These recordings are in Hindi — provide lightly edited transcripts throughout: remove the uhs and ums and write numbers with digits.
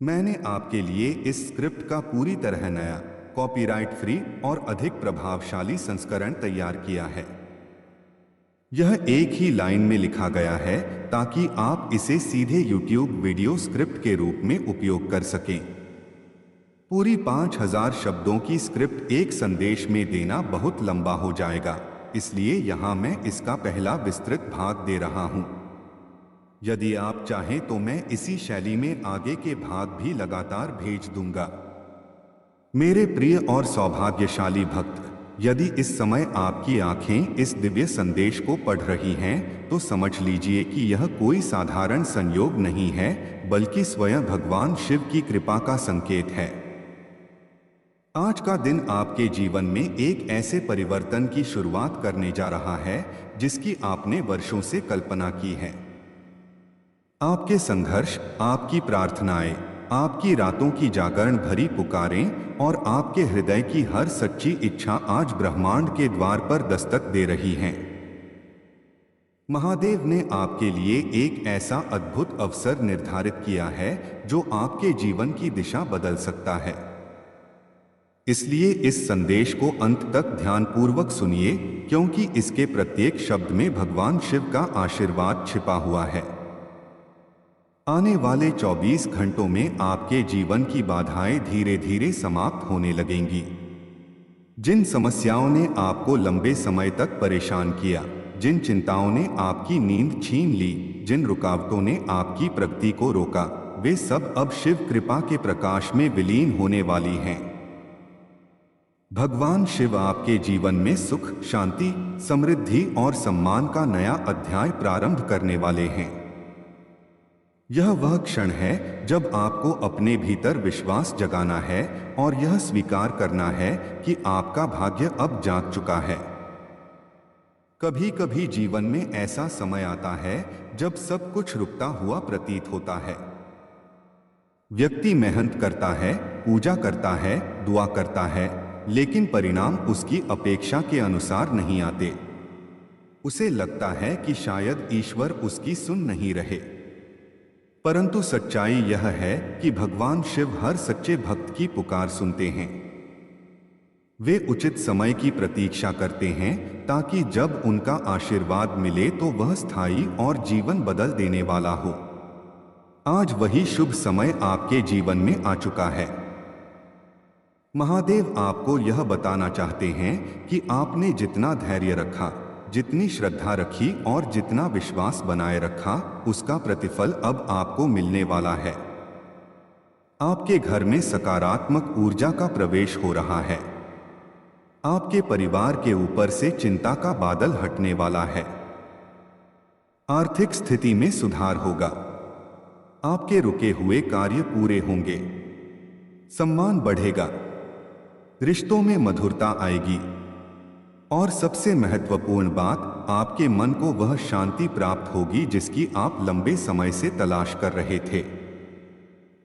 मैंने आपके लिए इस स्क्रिप्ट का पूरी तरह नया, कॉपीराइट फ्री और अधिक प्रभावशाली संस्करण तैयार किया है। यह एक ही लाइन में लिखा गया है ताकि आप इसे सीधे YouTube वीडियो स्क्रिप्ट के रूप में उपयोग कर सकें। पूरी 5000 शब्दों की स्क्रिप्ट एक संदेश में देना बहुत लंबा हो जाएगा, इसलिए यहाँ मैं इसका पहला विस्तृत भाग दे रहा हूँ। यदि आप चाहें तो मैं इसी शैली में आगे के भाग भी लगातार भेज दूंगा। मेरे प्रिय और सौभाग्यशाली भक्त, यदि इस समय आपकी आंखें इस दिव्य संदेश को पढ़ रही हैं, तो समझ लीजिए कि यह कोई साधारण संयोग नहीं है, बल्कि स्वयं भगवान शिव की कृपा का संकेत है। आज का दिन आपके जीवन में एक ऐसे परिवर्तन की शुरुआत करने जा रहा है जिसकी आपने वर्षों से कल्पना की है। आपके संघर्ष, आपकी प्रार्थनाएं, आपकी रातों की जागरण भरी पुकारें और आपके हृदय की हर सच्ची इच्छा आज ब्रह्मांड के द्वार पर दस्तक दे रही हैं। महादेव ने आपके लिए एक ऐसा अद्भुत अवसर निर्धारित किया है जो आपके जीवन की दिशा बदल सकता है। इसलिए इस संदेश को अंत तक ध्यानपूर्वक सुनिए, क्योंकि इसके प्रत्येक शब्द में भगवान शिव का आशीर्वाद छिपा हुआ है। आने वाले 24 घंटों में आपके जीवन की बाधाएं धीरे धीरे समाप्त होने लगेंगी। जिन समस्याओं ने आपको लंबे समय तक परेशान किया, जिन चिंताओं ने आपकी नींद छीन ली, जिन रुकावटों ने आपकी प्रगति को रोका, वे सब अब शिव कृपा के प्रकाश में विलीन होने वाली हैं। भगवान शिव आपके जीवन में सुख, शांति, समृद्धि और सम्मान का नया अध्याय प्रारंभ करने वाले हैं। यह वह क्षण है जब आपको अपने भीतर विश्वास जगाना है और यह स्वीकार करना है कि आपका भाग्य अब जाग चुका है। कभी कभी जीवन में ऐसा समय आता है जब सब कुछ रुकता हुआ प्रतीत होता है। व्यक्ति मेहनत करता है, पूजा करता है, दुआ करता है, लेकिन परिणाम उसकी अपेक्षा के अनुसार नहीं आते। उसे लगता है कि शायद ईश्वर उसकी सुन नहीं रहे। परंतु सच्चाई यह है कि भगवान शिव हर सच्चे भक्त की पुकार सुनते हैं। वे उचित समय की प्रतीक्षा करते हैं ताकि जब उनका आशीर्वाद मिले तो वह स्थायी और जीवन बदल देने वाला हो। आज वही शुभ समय आपके जीवन में आ चुका है। महादेव आपको यह बताना चाहते हैं कि आपने जितना धैर्य रखा, जितनी श्रद्धा रखी और जितना विश्वास बनाए रखा, उसका प्रतिफल अब आपको मिलने वाला है। आपके घर में सकारात्मक ऊर्जा का प्रवेश हो रहा है। आपके परिवार के ऊपर से चिंता का बादल हटने वाला है। आर्थिक स्थिति में सुधार होगा। आपके रुके हुए कार्य पूरे होंगे। सम्मान बढ़ेगा। रिश्तों में मधुरता आएगी। और सबसे महत्वपूर्ण बात, आपके मन को वह शांति प्राप्त होगी जिसकी आप लंबे समय से तलाश कर रहे थे।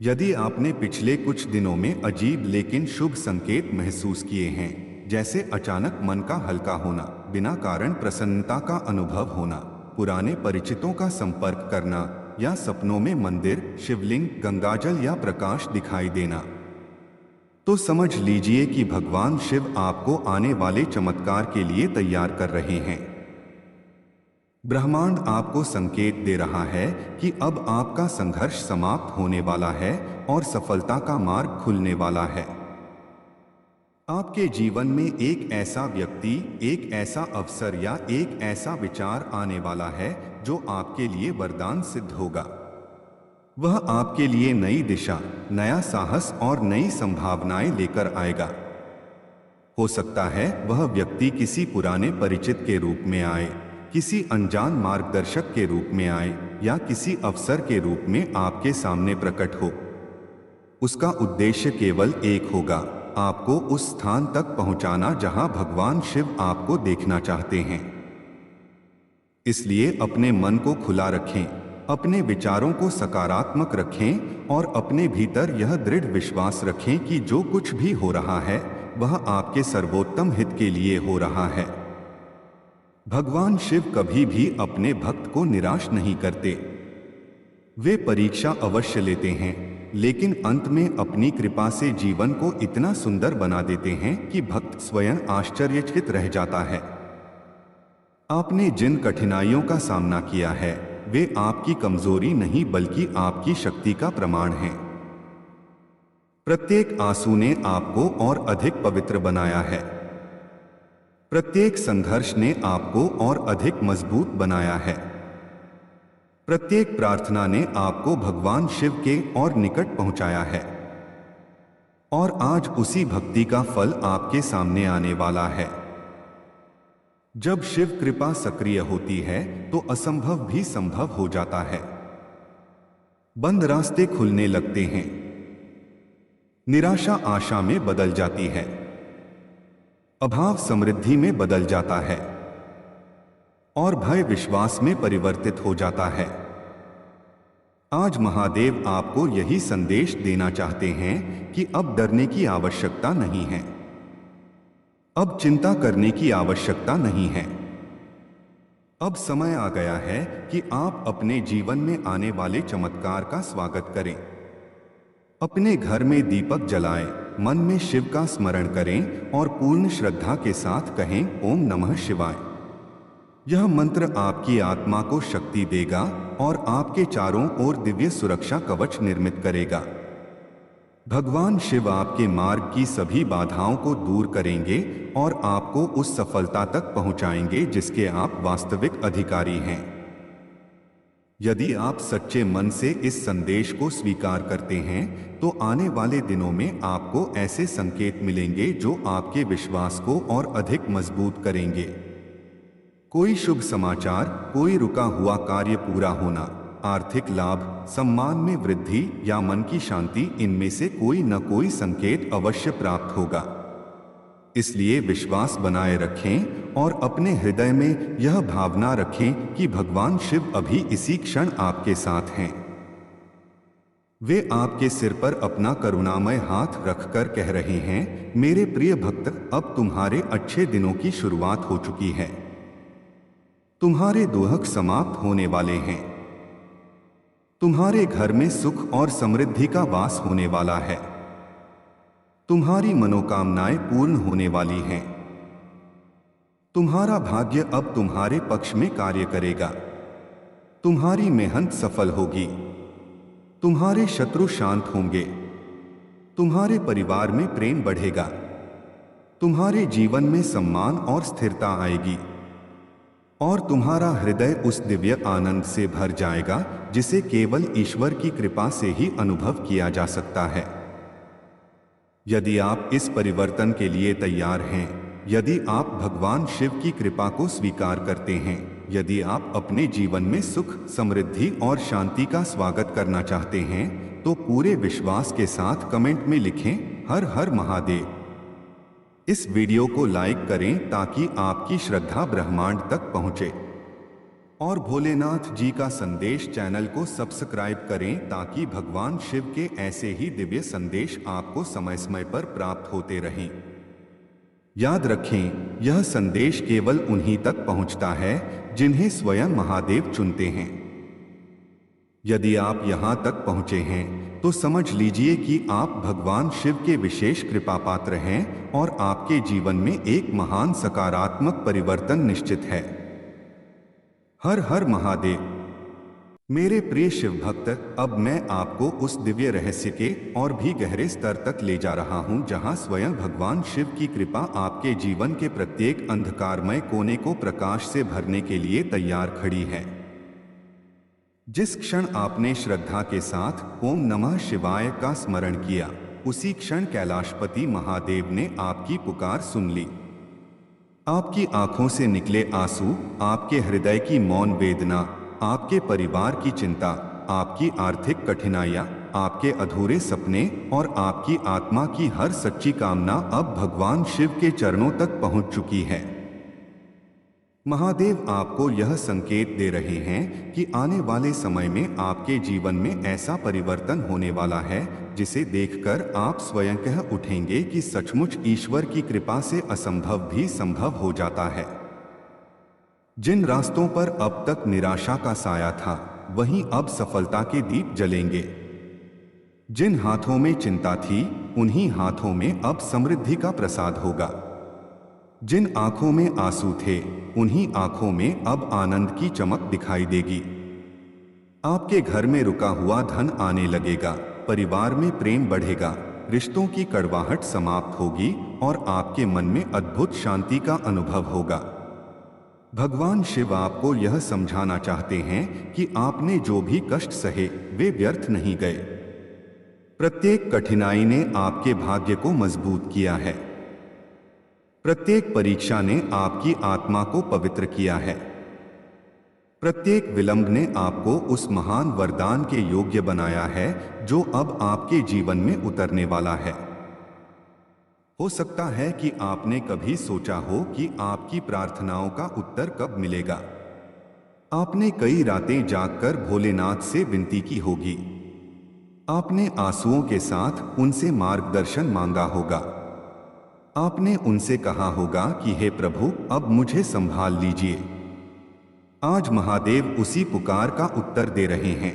यदि आपने पिछले कुछ दिनों में अजीब लेकिन शुभ संकेत महसूस किए हैं, जैसे अचानक मन का हल्का होना, बिना कारण प्रसन्नता का अनुभव होना, पुराने परिचितों का संपर्क करना या सपनों में मंदिर, शिवलिंग, गंगाजल या प्रकाश दिखाई देना, तो समझ लीजिए कि भगवान शिव आपको आने वाले चमत्कार के लिए तैयार कर रहे हैं। ब्रह्मांड आपको संकेत दे रहा है कि अब आपका संघर्ष समाप्त होने वाला है और सफलता का मार्ग खुलने वाला है। आपके जीवन में एक ऐसा व्यक्ति, एक ऐसा अवसर या एक ऐसा विचार आने वाला है जो आपके लिए वरदान सिद्ध होगा। वह आपके लिए नई दिशा, नया साहस और नई संभावनाएं लेकर आएगा। हो सकता है वह व्यक्ति किसी पुराने परिचित के रूप में आए, किसी अनजान मार्गदर्शक के रूप में आए या किसी अवसर के रूप में आपके सामने प्रकट हो। उसका उद्देश्य केवल एक होगा, आपको उस स्थान तक पहुंचाना जहां भगवान शिव आपको देखना चाहते हैं। इसलिए अपने मन को खुला रखें, अपने विचारों को सकारात्मक रखें और अपने भीतर यह दृढ़ विश्वास रखें कि जो कुछ भी हो रहा है वह आपके सर्वोत्तम हित के लिए हो रहा है। भगवान शिव कभी भी अपने भक्त को निराश नहीं करते। वे परीक्षा अवश्य लेते हैं, लेकिन अंत में अपनी कृपा से जीवन को इतना सुंदर बना देते हैं कि भक्त स्वयं आश्चर्यचकित रह जाता है। आपने जिन कठिनाइयों का सामना किया है वे आपकी कमजोरी नहीं बल्कि आपकी शक्ति का प्रमाण हैं। प्रत्येक आंसू ने आपको और अधिक पवित्र बनाया है। प्रत्येक संघर्ष ने आपको और अधिक मजबूत बनाया है। प्रत्येक प्रार्थना ने आपको भगवान शिव के और निकट पहुंचाया है। और आज उसी भक्ति का फल आपके सामने आने वाला है। जब शिव कृपा सक्रिय होती है तो असंभव भी संभव हो जाता है। बंद रास्ते खुलने लगते हैं। निराशा आशा में बदल जाती है। अभाव समृद्धि में बदल जाता है और भय विश्वास में परिवर्तित हो जाता है। आज महादेव आपको यही संदेश देना चाहते हैं कि अब डरने की आवश्यकता नहीं है। अब चिंता करने की आवश्यकता नहीं है। अब समय आ गया है कि आप अपने जीवन में आने वाले चमत्कार का स्वागत करें। अपने घर में दीपक जलाएं, मन में शिव का स्मरण करें और पूर्ण श्रद्धा के साथ कहें ओम नमः शिवाय। यह मंत्र आपकी आत्मा को शक्ति देगा और आपके चारों ओर दिव्य सुरक्षा कवच निर्मित करेगा। भगवान शिव आपके मार्ग की सभी बाधाओं को दूर करेंगे और आपको उस सफलता तक पहुंचाएंगे जिसके आप वास्तविक अधिकारी हैं। यदि आप सच्चे मन से इस संदेश को स्वीकार करते हैं तो आने वाले दिनों में आपको ऐसे संकेत मिलेंगे जो आपके विश्वास को और अधिक मजबूत करेंगे। कोई शुभ समाचार, कोई रुका हुआ कार्य पूरा होना, आर्थिक लाभ, सम्मान में वृद्धि या मन की शांति, इनमें से कोई न कोई संकेत अवश्य प्राप्त होगा। इसलिए विश्वास बनाए रखें और अपने हृदय में यह भावना रखें कि भगवान शिव अभी इसी क्षण आपके साथ हैं। वे आपके सिर पर अपना करुणामय हाथ रखकर कह रहे हैं, मेरे प्रिय भक्त, अब तुम्हारे अच्छे दिनों की शुरुआत हो चुकी है। तुम्हारे दुख समाप्त होने वाले हैं। तुम्हारे घर में सुख और समृद्धि का वास होने वाला है। तुम्हारी मनोकामनाएं पूर्ण होने वाली हैं। तुम्हारा भाग्य अब तुम्हारे पक्ष में कार्य करेगा। तुम्हारी मेहनत सफल होगी। तुम्हारे शत्रु शांत होंगे। तुम्हारे परिवार में प्रेम बढ़ेगा। तुम्हारे जीवन में सम्मान और स्थिरता आएगी और तुम्हारा हृदय उस दिव्य आनंद से भर जाएगा जिसे केवल ईश्वर की कृपा से ही अनुभव किया जा सकता है। यदि आप इस परिवर्तन के लिए तैयार हैं, यदि आप भगवान शिव की कृपा को स्वीकार करते हैं, यदि आप अपने जीवन में सुख, समृद्धि और शांति का स्वागत करना चाहते हैं, तो पूरे विश्वास के साथ कमेंट में लिखें हर हर महादेव। इस वीडियो को लाइक करें ताकि आपकी श्रद्धा ब्रह्मांड तक पहुंचे और भोलेनाथ जी का संदेश चैनल को सब्सक्राइब करें ताकि भगवान शिव के ऐसे ही दिव्य संदेश आपको समय समय पर प्राप्त होते रहें। याद रखें, यह संदेश केवल उन्हीं तक पहुंचता है जिन्हें स्वयं महादेव चुनते हैं। यदि आप यहां तक पहुंचे हैं तो समझ लीजिए कि आप भगवान शिव के विशेष कृपा पात्र हैं और आपके जीवन में एक महान सकारात्मक परिवर्तन निश्चित है। हर हर महादेव। मेरे प्रिय शिव भक्त, अब मैं आपको उस दिव्य रहस्य के और भी गहरे स्तर तक ले जा रहा हूं जहां स्वयं भगवान शिव की कृपा आपके जीवन के प्रत्येक अंधकारमय कोने को प्रकाश से भरने के लिए तैयार खड़ी है। जिस क्षण आपने श्रद्धा के साथ ओम नमः शिवाय का स्मरण किया, उसी क्षण कैलाशपति महादेव ने आपकी पुकार सुन ली। आपकी आंखों से निकले आंसू, आपके हृदय की मौन वेदना, आपके परिवार की चिंता, आपकी आर्थिक कठिनाइयां, आपके अधूरे सपने और आपकी आत्मा की हर सच्ची कामना अब भगवान शिव के चरणों तक पहुंच चुकी है। महादेव आपको यह संकेत दे रहे हैं कि आने वाले समय में आपके जीवन में ऐसा परिवर्तन होने वाला है जिसे देखकर आप स्वयं कह उठेंगे कि सचमुच ईश्वर की कृपा से असंभव भी संभव हो जाता है। जिन रास्तों पर अब तक निराशा का साया था, वहीं अब सफलता के दीप जलेंगे। जिन हाथों में चिंता थी, उन्हीं हाथों में अब समृद्धि का प्रसाद होगा। जिन आंखों में आंसू थे, उन्हीं आंखों में अब आनंद की चमक दिखाई देगी। आपके घर में रुका हुआ धन आने लगेगा, परिवार में प्रेम बढ़ेगा, रिश्तों की कड़वाहट समाप्त होगी और आपके मन में अद्भुत शांति का अनुभव होगा। भगवान शिव आपको यह समझाना चाहते हैं कि आपने जो भी कष्ट सहे, वे व्यर्थ नहीं गए। प्रत्येक कठिनाई ने आपके भाग्य को मजबूत किया है। प्रत्येक परीक्षा ने आपकी आत्मा को पवित्र किया है। प्रत्येक विलंब ने आपको उस महान वरदान के योग्य बनाया है जो अब आपके जीवन में उतरने वाला है। हो सकता है कि आपने कभी सोचा हो कि आपकी प्रार्थनाओं का उत्तर कब मिलेगा। आपने कई रातें जागकर भोलेनाथ से विनती की होगी। आपने आंसुओं के साथ उनसे मार्गदर्शन मांगा होगा। आपने उनसे कहा होगा कि हे प्रभु, अब मुझे संभाल लीजिए। आज महादेव उसी पुकार का उत्तर दे रहे हैं।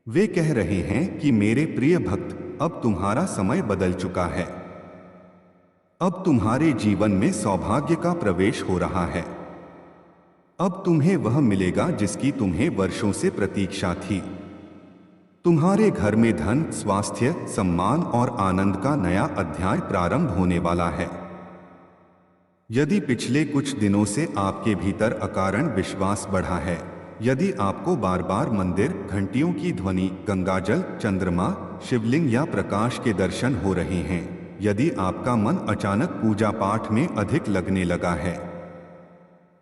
वे कह रहे हैं कि मेरे प्रिय भक्त, अब तुम्हारा समय बदल चुका है। अब तुम्हारे जीवन में सौभाग्य का प्रवेश हो रहा है। अब तुम्हें वह मिलेगा जिसकी तुम्हें वर्षों से प्रतीक्षा थी। तुम्हारे घर में धन, स्वास्थ्य, सम्मान और आनंद का नया अध्याय प्रारंभ होने वाला है। यदि पिछले कुछ दिनों से आपके भीतर अकारण विश्वास बढ़ा है, यदि आपको बार बार मंदिर, घंटियों की ध्वनि, गंगाजल, चंद्रमा, शिवलिंग या प्रकाश के दर्शन हो रहे हैं, यदि आपका मन अचानक पूजा पाठ में अधिक लगने लगा है,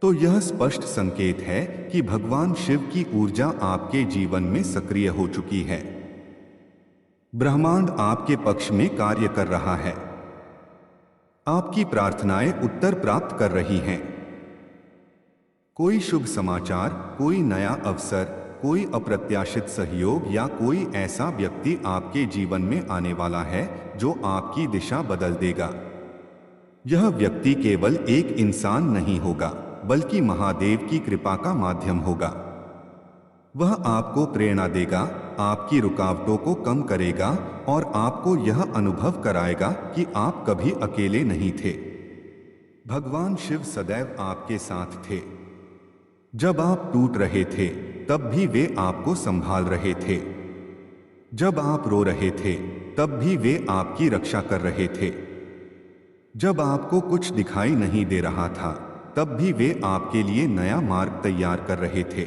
तो यह स्पष्ट संकेत है कि भगवान शिव की ऊर्जा आपके जीवन में सक्रिय हो चुकी है। ब्रह्मांड आपके पक्ष में कार्य कर रहा है। आपकी प्रार्थनाएं उत्तर प्राप्त कर रही हैं। कोई शुभ समाचार, कोई नया अवसर, कोई अप्रत्याशित सहयोग या कोई ऐसा व्यक्ति आपके जीवन में आने वाला है जो आपकी दिशा बदल देगा। यह व्यक्ति केवल एक इंसान नहीं होगा, बल्कि महादेव की कृपा का माध्यम होगा। वह आपको प्रेरणा देगा, आपकी रुकावटों को कम करेगा और आपको यह अनुभव कराएगा कि आप कभी अकेले नहीं थे। भगवान शिव सदैव आपके साथ थे। जब आप टूट रहे थे, तब भी वे आपको संभाल रहे थे। जब आप रो रहे थे, तब भी वे आपकी रक्षा कर रहे थे। जब आपको कुछ दिखाई नहीं दे रहा था, तब भी वे आपके लिए नया मार्ग तैयार कर रहे थे।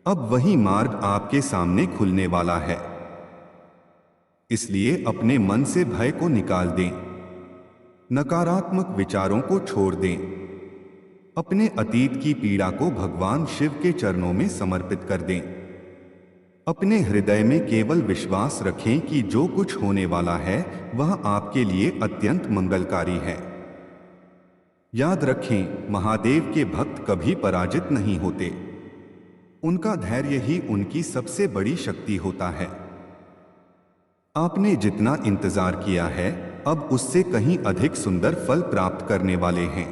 अब वही मार्ग आपके सामने खुलने वाला है। इसलिए अपने मन से भय को निकाल दें, नकारात्मक विचारों को छोड़ दें, अपने अतीत की पीड़ा को भगवान शिव के चरणों में समर्पित कर दें। अपने हृदय में केवल विश्वास रखें कि जो कुछ होने वाला है वह आपके लिए अत्यंत मंगलकारी है। याद रखें, महादेव के भक्त कभी पराजित नहीं होते। उनका धैर्य ही उनकी सबसे बड़ी शक्ति होता है। आपने जितना इंतजार किया है, अब उससे कहीं अधिक सुंदर फल प्राप्त करने वाले हैं।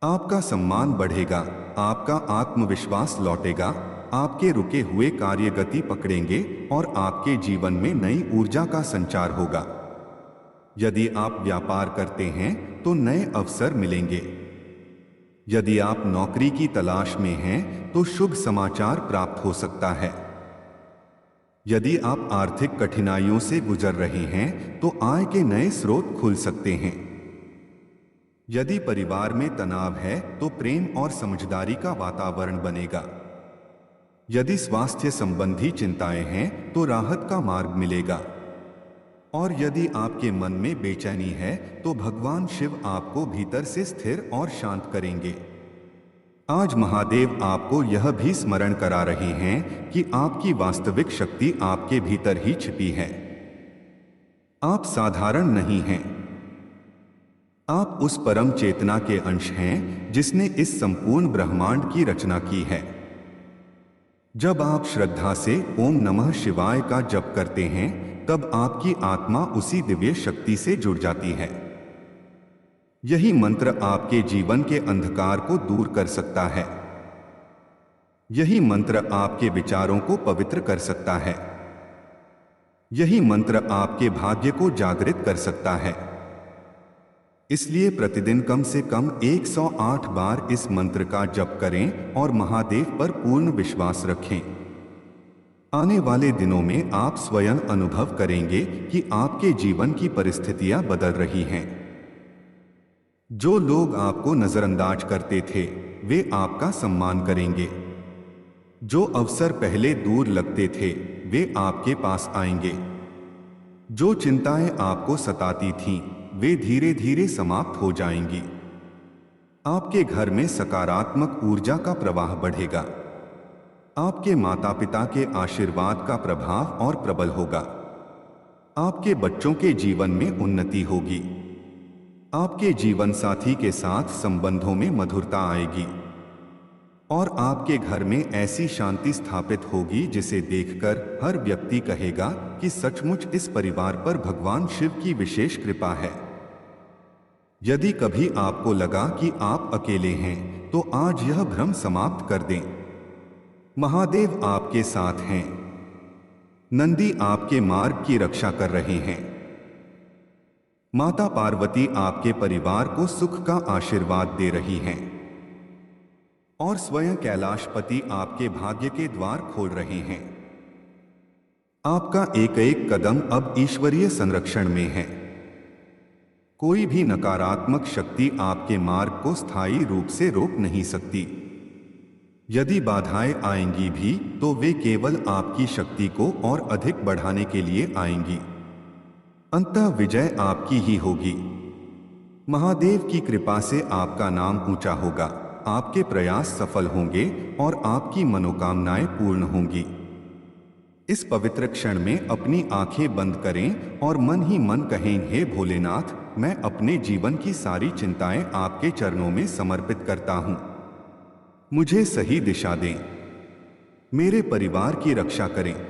आपका सम्मान बढ़ेगा, आपका आत्मविश्वास लौटेगा, आपके रुके हुए कार्य गति पकड़ेंगे और आपके जीवन में नई ऊर्जा का संचार होगा। यदि आप व्यापार करते हैं तो नए अवसर मिलेंगे। यदि आप नौकरी की तलाश में हैं तो शुभ समाचार प्राप्त हो सकता है। यदि आप आर्थिक कठिनाइयों से गुजर रहे हैं तो आय के नए स्रोत खुल सकते हैं। यदि परिवार में तनाव है तो प्रेम और समझदारी का वातावरण बनेगा। यदि स्वास्थ्य संबंधी चिंताएं हैं तो राहत का मार्ग मिलेगा। और यदि आपके मन में बेचैनी है तो भगवान शिव आपको भीतर से स्थिर और शांत करेंगे। आज महादेव आपको यह भी स्मरण करा रहे हैं कि आपकी वास्तविक शक्ति आपके भीतर ही छिपी है। आप साधारण नहीं हैं। आप उस परम चेतना के अंश हैं जिसने इस संपूर्ण ब्रह्मांड की रचना की है। जब आप श्रद्धा से ओम नमः शिवाय का जप करते हैं, तब आपकी आत्मा उसी दिव्य शक्ति से जुड़ जाती है। यही मंत्र आपके जीवन के अंधकार को दूर कर सकता है। यही मंत्र आपके विचारों को पवित्र कर सकता है। यही मंत्र आपके भाग्य को जागृत कर सकता है। इसलिए प्रतिदिन कम से कम 108 बार इस मंत्र का जप करें और महादेव पर पूर्ण विश्वास रखें। आने वाले दिनों में आप स्वयं अनुभव करेंगे कि आपके जीवन की परिस्थितियां बदल रही हैं। जो लोग आपको नजरअंदाज करते थे, वे आपका सम्मान करेंगे। जो अवसर पहले दूर लगते थे, वे आपके पास आएंगे। जो चिंताएं आपको सताती थीं, वे धीरे धीरे समाप्त हो जाएंगी। आपके घर में सकारात्मक ऊर्जा का प्रवाह बढ़ेगा। आपके माता पिता के आशीर्वाद का प्रभाव और प्रबल होगा। आपके बच्चों के जीवन में उन्नति होगी। आपके जीवन साथी के साथ संबंधों में मधुरता आएगी और आपके घर में ऐसी शांति स्थापित होगी जिसे देखकर हर व्यक्ति कहेगा कि सचमुच इस परिवार पर भगवान शिव की विशेष कृपा है। यदि कभी आपको लगा कि आप अकेले हैं, तो आज यह भ्रम समाप्त कर दें। महादेव आपके साथ हैं। नंदी आपके मार्ग की रक्षा कर रहे हैं। माता पार्वती आपके परिवार को सुख का आशीर्वाद दे रही हैं और स्वयं कैलाशपति आपके भाग्य के द्वार खोल रहे हैं। आपका एक एक कदम अब ईश्वरीय संरक्षण में है। कोई भी नकारात्मक शक्ति आपके मार्ग को स्थायी रूप से रोक नहीं सकती। यदि बाधाएं आएंगी भी, तो वे केवल आपकी शक्ति को और अधिक बढ़ाने के लिए आएंगी। अंततः विजय आपकी ही होगी। महादेव की कृपा से आपका नाम ऊंचा होगा, आपके प्रयास सफल होंगे और आपकी मनोकामनाएं पूर्ण होंगी। इस पवित्र क्षण में अपनी आंखें बंद करें और मन ही मन कहें, हे भोलेनाथ, मैं अपने जीवन की सारी चिंताएं आपके चरणों में समर्पित करता हूं। मुझे सही दिशा दें। मेरे परिवार की रक्षा करें।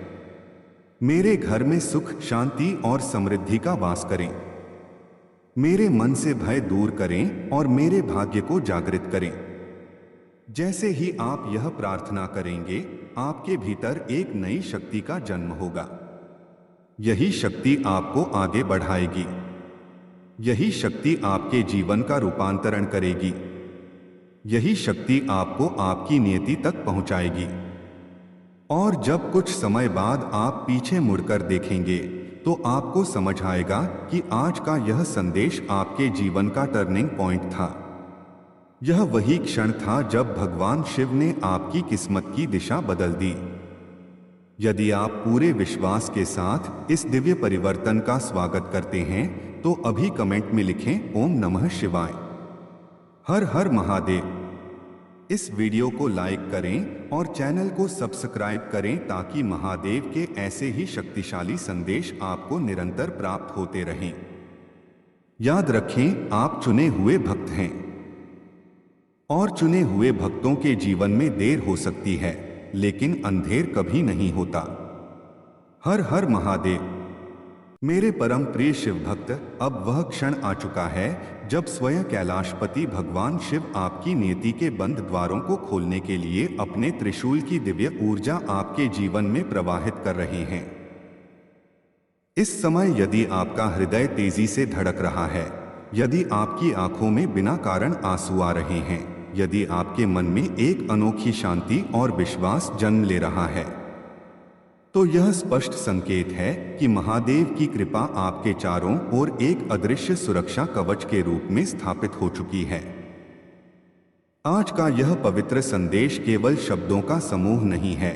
मेरे घर में सुख, शांति और समृद्धि का वास करें। मेरे मन से भय दूर करें और मेरे भाग्य को जागृत करें। जैसे ही आप यह प्रार्थना करेंगे, आपके भीतर एक नई शक्ति का जन्म होगा। यही शक्ति आपको आगे बढ़ाएगी। यही शक्ति आपके जीवन का रूपांतरण करेगी। यही शक्ति आपको आपकी नियति तक पहुंचाएगी। और जब कुछ समय बाद आप पीछे मुड़कर देखेंगे, तो आपको समझ आएगा कि आज का यह संदेश आपके जीवन का टर्निंग पॉइंट था। यह वही क्षण था जब भगवान शिव ने आपकी किस्मत की दिशा बदल दी। यदि आप पूरे विश्वास के साथ इस दिव्य परिवर्तन का स्वागत करते हैं, तो अभी कमेंट में लिखें, ओम नमः शिवाय। हर हर महादेव। इस वीडियो को लाइक करें और चैनल को सब्सक्राइब करें ताकि महादेव के ऐसे ही शक्तिशाली संदेश आपको निरंतर प्राप्त होते रहें। याद रखें, आप चुने हुए भक्त हैं और चुने हुए भक्तों के जीवन में देर हो सकती है, लेकिन अंधेर कभी नहीं होता। हर हर महादेव। मेरे परम प्रिय शिव भक्त, अब वह क्षण आ चुका है जब स्वयं कैलाशपति भगवान शिव आपकी नियति के बंद द्वारों को खोलने के लिए अपने त्रिशूल की दिव्य ऊर्जा आपके जीवन में प्रवाहित कर रहे हैं। इस समय यदि आपका हृदय तेजी से धड़क रहा है, यदि आपकी आंखों में बिना कारण आंसू आ रहे हैं, यदि आपके मन में एक अनोखी शांति और विश्वास जन्म ले रहा है, तो यह स्पष्ट संकेत है कि महादेव की कृपा आपके चारों ओर एक अदृश्य सुरक्षा कवच के रूप में स्थापित हो चुकी है। आज का यह पवित्र संदेश केवल शब्दों का समूह नहीं है,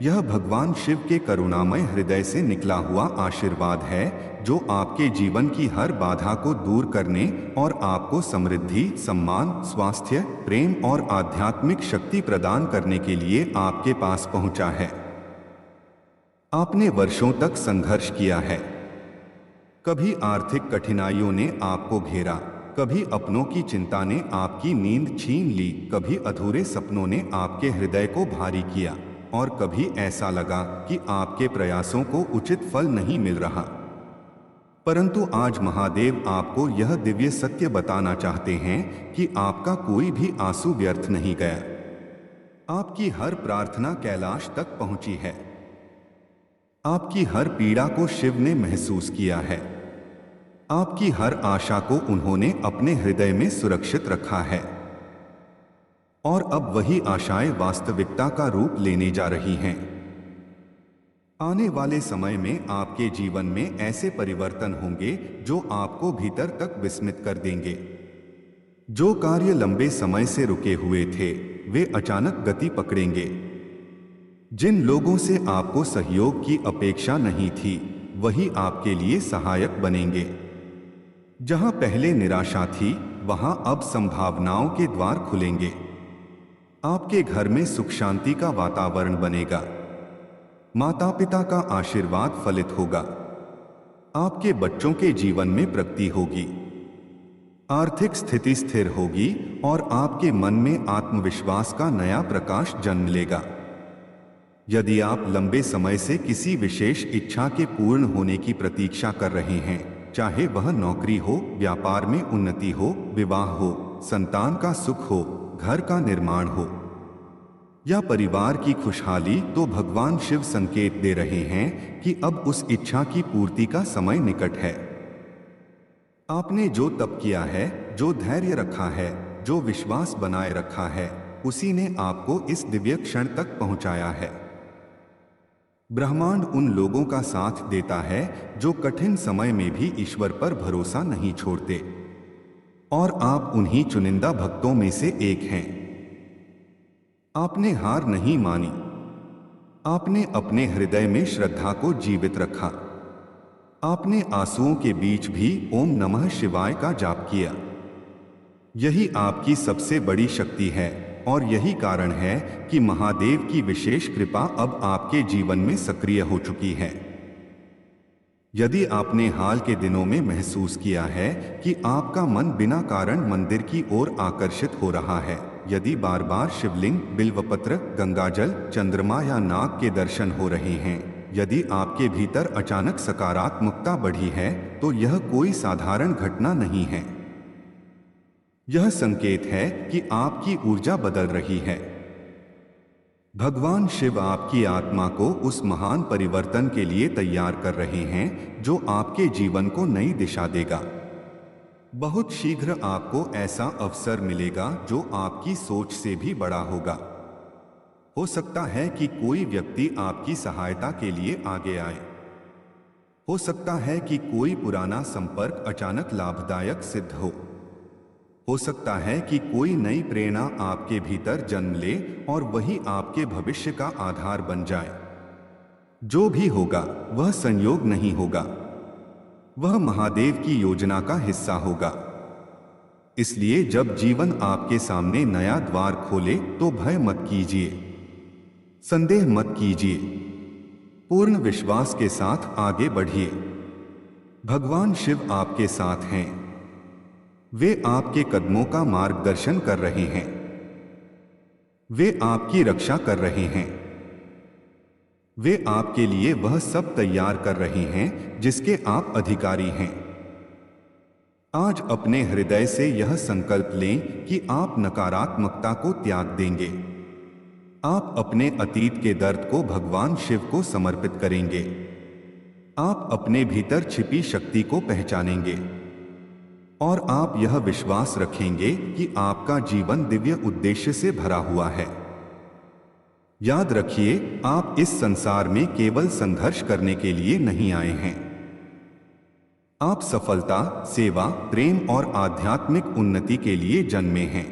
यह भगवान शिव के करुणामय हृदय से निकला हुआ आशीर्वाद है, जो आपके जीवन की हर बाधा को दूर करने और आपको समृद्धि, सम्मान, स्वास्थ्य, प्रेम और आध्यात्मिक शक्ति प्रदान करने के लिए आपके पास पहुंचा है। आपने वर्षों तक संघर्ष किया है। कभी आर्थिक कठिनाइयों ने आपको घेरा, कभी अपनों की चिंता ने आपकी नींद छीन ली, कभी अधूरे सपनों ने आपके हृदय को भारी किया और कभी ऐसा लगा कि आपके प्रयासों को उचित फल नहीं मिल रहा। परंतु आज महादेव आपको यह दिव्य सत्य बताना चाहते हैं कि आपका कोई भी आंसू व्यर्थ नहीं गया। आपकी हर प्रार्थना कैलाश तक पहुंची है। आपकी हर पीड़ा को शिव ने महसूस किया है। आपकी हर आशा को उन्होंने अपने हृदय में सुरक्षित रखा है। और अब वही आशाएं वास्तविकता का रूप लेने जा रही हैं। आने वाले समय में आपके जीवन में ऐसे परिवर्तन होंगे जो आपको भीतर तक विस्मित कर देंगे। जो कार्य लंबे समय से रुके हुए थे, वे अचानक गति पकड़ेंगे। जिन लोगों से आपको सहयोग की अपेक्षा नहीं थी, वही आपके लिए सहायक बनेंगे। जहां पहले निराशा थी, वहां अब संभावनाओं के द्वार खुलेंगे। आपके घर में सुख शांति का वातावरण बनेगा। माता पिता का आशीर्वाद फलित होगा। आपके बच्चों के जीवन में प्रगति होगी। आर्थिक स्थिति स्थिर होगी और आपके मन में आत्मविश्वास का नया प्रकाश जन्म लेगा। यदि आप लंबे समय से किसी विशेष इच्छा के पूर्ण होने की प्रतीक्षा कर रहे हैं, चाहे वह नौकरी हो, व्यापार में उन्नति हो, विवाह हो, संतान का सुख हो, घर का निर्माण हो या परिवार की खुशहाली, तो भगवान शिव संकेत दे रहे हैं कि अब उस इच्छा की पूर्ति का समय निकट है। आपने जो तप किया है, जो धैर्य रखा है, जो विश्वास बनाए रखा है, उसी ने आपको इस दिव्य क्षण तक पहुंचाया है। ब्रह्मांड उन लोगों का साथ देता है जो कठिन समय में भी ईश्वर पर भरोसा नहीं छोड़ते, और आप उन्हीं चुनिंदा भक्तों में से एक हैं। आपने हार नहीं मानी। आपने अपने हृदय में श्रद्धा को जीवित रखा। आपने आंसुओं के बीच भी ओम नमः शिवाय का जाप किया। यही आपकी सबसे बड़ी शक्ति है और यही कारण है कि महादेव की विशेष कृपा अब आपके जीवन में सक्रिय हो चुकी है। यदि आपने हाल के दिनों में महसूस किया है कि आपका मन बिना कारण मंदिर की ओर आकर्षित हो रहा है, यदि बार बार शिवलिंग, बिल्वपत्र, गंगाजल, चंद्रमा या नाग के दर्शन हो रहे हैं, यदि आपके भीतर अचानक सकारात्मकता बढ़ी है, तो यह कोई साधारण घटना नहीं है। यह संकेत है कि आपकी ऊर्जा बदल रही है। भगवान शिव आपकी आत्मा को उस महान परिवर्तन के लिए तैयार कर रहे हैं जो आपके जीवन को नई दिशा देगा। बहुत शीघ्र आपको ऐसा अवसर मिलेगा जो आपकी सोच से भी बड़ा होगा। हो सकता है कि कोई व्यक्ति आपकी सहायता के लिए आगे आए। हो सकता है कि कोई पुराना संपर्क अचानक लाभदायक सिद्ध हो सकता है कि कोई नई प्रेरणा आपके भीतर जन्म ले और वही आपके भविष्य का आधार बन जाए। जो भी होगा वह संयोग नहीं होगा, वह महादेव की योजना का हिस्सा होगा। इसलिए जब जीवन आपके सामने नया द्वार खोले तो भय मत कीजिए, संदेह मत कीजिए, पूर्ण विश्वास के साथ आगे बढ़िए। भगवान शिव आपके साथ हैं। वे आपके कदमों का मार्गदर्शन कर रहे हैं। वे आपकी रक्षा कर रहे हैं। वे आपके लिए वह सब तैयार कर रहे हैं जिसके आप अधिकारी हैं। आज अपने हृदय से यह संकल्प लें कि आप नकारात्मकता को त्याग देंगे। आप अपने अतीत के दर्द को भगवान शिव को समर्पित करेंगे। आप अपने भीतर छिपी शक्ति को पहचानेंगे और आप यह विश्वास रखेंगे कि आपका जीवन दिव्य उद्देश्य से भरा हुआ है। याद रखिए, आप इस संसार में केवल संघर्ष करने के लिए नहीं आए हैं। आप सफलता, सेवा, प्रेम और आध्यात्मिक उन्नति के लिए जन्मे हैं।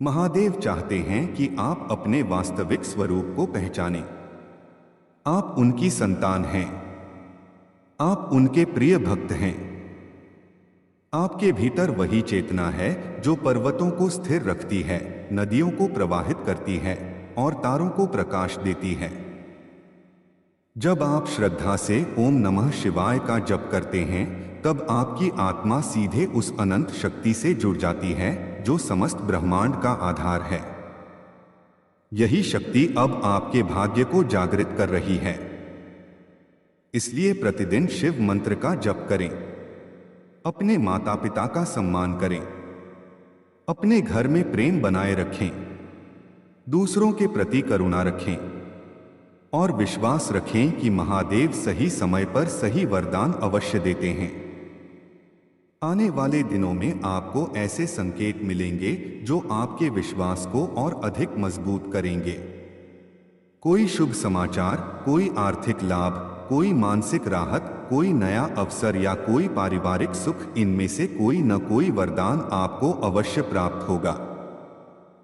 महादेव चाहते हैं कि आप अपने वास्तविक स्वरूप को पहचानें। आप उनकी संतान हैं। आप उनके प्रिय भक्त हैं। आपके भीतर वही चेतना है जो पर्वतों को स्थिर रखती है, नदियों को प्रवाहित करती है और तारों को प्रकाश देती है। जब आप श्रद्धा से ओम नमः शिवाय का जप करते हैं, तब आपकी आत्मा सीधे उस अनंत शक्ति से जुड़ जाती है जो समस्त ब्रह्मांड का आधार है। यही शक्ति अब आपके भाग्य को जागृत कर रही है। इसलिए प्रतिदिन शिव मंत्र का जप करें। अपने माता पिता का सम्मान करें। अपने घर में प्रेम बनाए रखें। दूसरों के प्रति करुणा रखें और विश्वास रखें कि महादेव सही समय पर सही वरदान अवश्य देते हैं। आने वाले दिनों में आपको ऐसे संकेत मिलेंगे जो आपके विश्वास को और अधिक मजबूत करेंगे। कोई शुभ समाचार, कोई आर्थिक लाभ, कोई मानसिक राहत, कोई नया अवसर या कोई पारिवारिक सुख, इनमें से कोई न कोई वरदान आपको अवश्य प्राप्त होगा।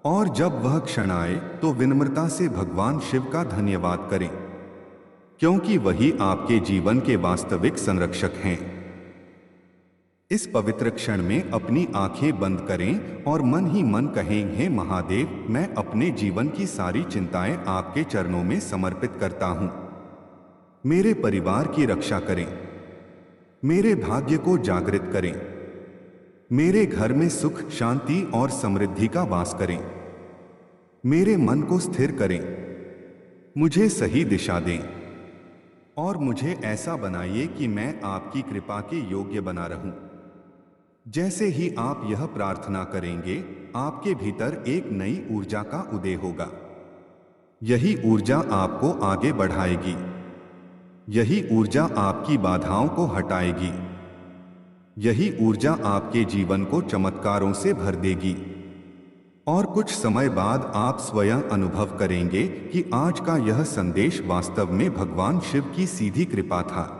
और जब वह क्षण आए तो विनम्रता से भगवान शिव का धन्यवाद करें, क्योंकि वही आपके जीवन के वास्तविक संरक्षक हैं। इस पवित्र क्षण में अपनी आंखें बंद करें और मन ही मन कहें, हे महादेव, मैं अपने जीवन की सारी चिंताएं आपके चरणों में समर्पित करता हूं। मेरे परिवार की रक्षा करें, मेरे भाग्य को जागृत करें, मेरे घर में सुख, शांति और समृद्धि का वास करें, मेरे मन को स्थिर करें, मुझे सही दिशा दें और मुझे ऐसा बनाइए कि मैं आपकी कृपा के योग्य बना रहूं। जैसे ही आप यह प्रार्थना करेंगे, आपके भीतर एक नई ऊर्जा का उदय होगा। यही ऊर्जा आपको आगे बढ़ाएगी, यही ऊर्जा आपकी बाधाओं को हटाएगी, यही ऊर्जा आपके जीवन को चमत्कारों से भर देगी। और कुछ समय बाद आप स्वयं अनुभव करेंगे कि आज का यह संदेश वास्तव में भगवान शिव की सीधी कृपा था।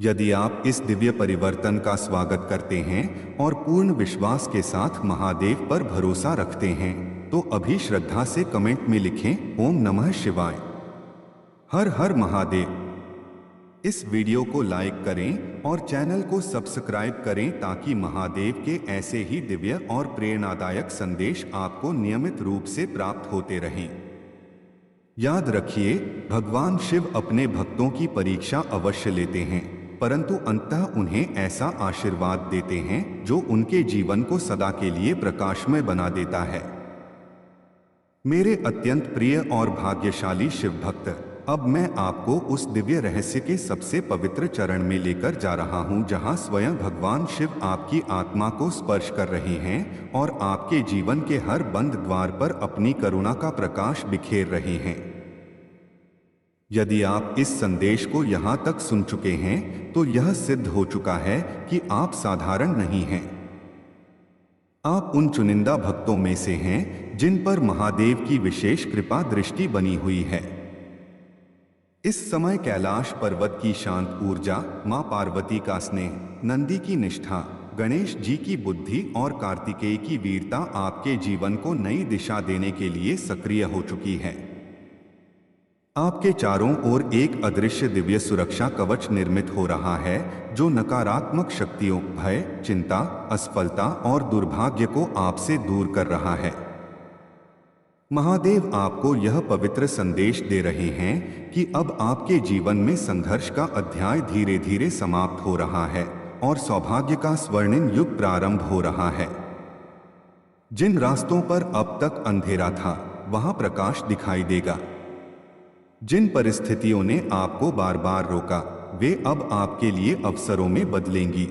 यदि आप इस दिव्य परिवर्तन का स्वागत करते हैं और पूर्ण विश्वास के साथ महादेव पर भरोसा रखते हैं, तो अभी श्रद्धा से कमेंट में लिखें, ओम नमः शिवाय, हर हर महादेव। इस वीडियो को लाइक करें और चैनल को सब्सक्राइब करें ताकि महादेव के ऐसे ही दिव्य और प्रेरणादायक संदेश आपको नियमित रूप से प्राप्त होते रहें। याद रखिए, भगवान शिव अपने भक्तों की परीक्षा अवश्य लेते हैं, परंतु अंततः उन्हें ऐसा आशीर्वाद देते हैं जो उनके जीवन को सदा के लिए प्रकाशमय बना देता है। मेरे अत्यंत प्रिय और भाग्यशाली शिव भक्त, अब मैं आपको उस दिव्य रहस्य के सबसे पवित्र चरण में लेकर जा रहा हूं, जहां स्वयं भगवान शिव आपकी आत्मा को स्पर्श कर रहे हैं और आपके जीवन के हर बंद द्वार पर अपनी करुणा का प्रकाश बिखेर रहे हैं। यदि आप इस संदेश को यहां तक सुन चुके हैं, तो यह सिद्ध हो चुका है कि आप साधारण नहीं हैं। आप उन चुनिंदा भक्तों में से हैं जिन पर महादेव की विशेष कृपा दृष्टि बनी हुई है। इस समय कैलाश पर्वत की शांत ऊर्जा, मां पार्वती का स्नेह, नंदी की निष्ठा, गणेश जी की बुद्धि और कार्तिकेय की वीरता आपके जीवन को नई दिशा देने के लिए सक्रिय हो चुकी है। आपके चारों ओर एक अदृश्य दिव्य सुरक्षा कवच निर्मित हो रहा है, जो नकारात्मक शक्तियों, भय, चिंता, असफलता और दुर्भाग्य को आपसे दूर कर रहा है। महादेव आपको यह पवित्र संदेश दे रहे हैं कि अब आपके जीवन में संघर्ष का अध्याय धीरे धीरे समाप्त हो रहा है और सौभाग्य का स्वर्णिम युग प्रारंभ हो रहा है। जिन रास्तों पर अब तक अंधेरा था, वहां प्रकाश दिखाई देगा। जिन परिस्थितियों ने आपको बार बार रोका, वे अब आपके लिए अवसरों में बदलेंगी।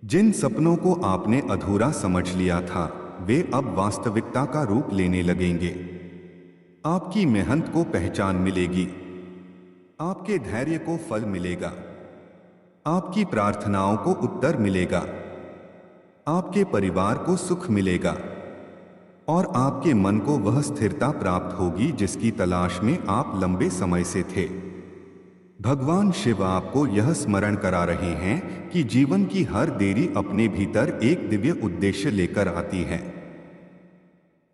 जिन सपनों को आपने अधूरा समझ लिया था, वे अब वास्तविकता का रूप लेने लगेंगे। आपकी मेहनत को पहचान मिलेगी, आपके धैर्य को फल मिलेगा, आपकी प्रार्थनाओं को उत्तर मिलेगा, आपके परिवार को सुख मिलेगा और आपके मन को वह स्थिरता प्राप्त होगी जिसकी तलाश में आप लंबे समय से थे। भगवान शिव आपको यह स्मरण करा रहे हैं कि जीवन की हर देरी अपने भीतर एक दिव्य उद्देश्य लेकर आती है।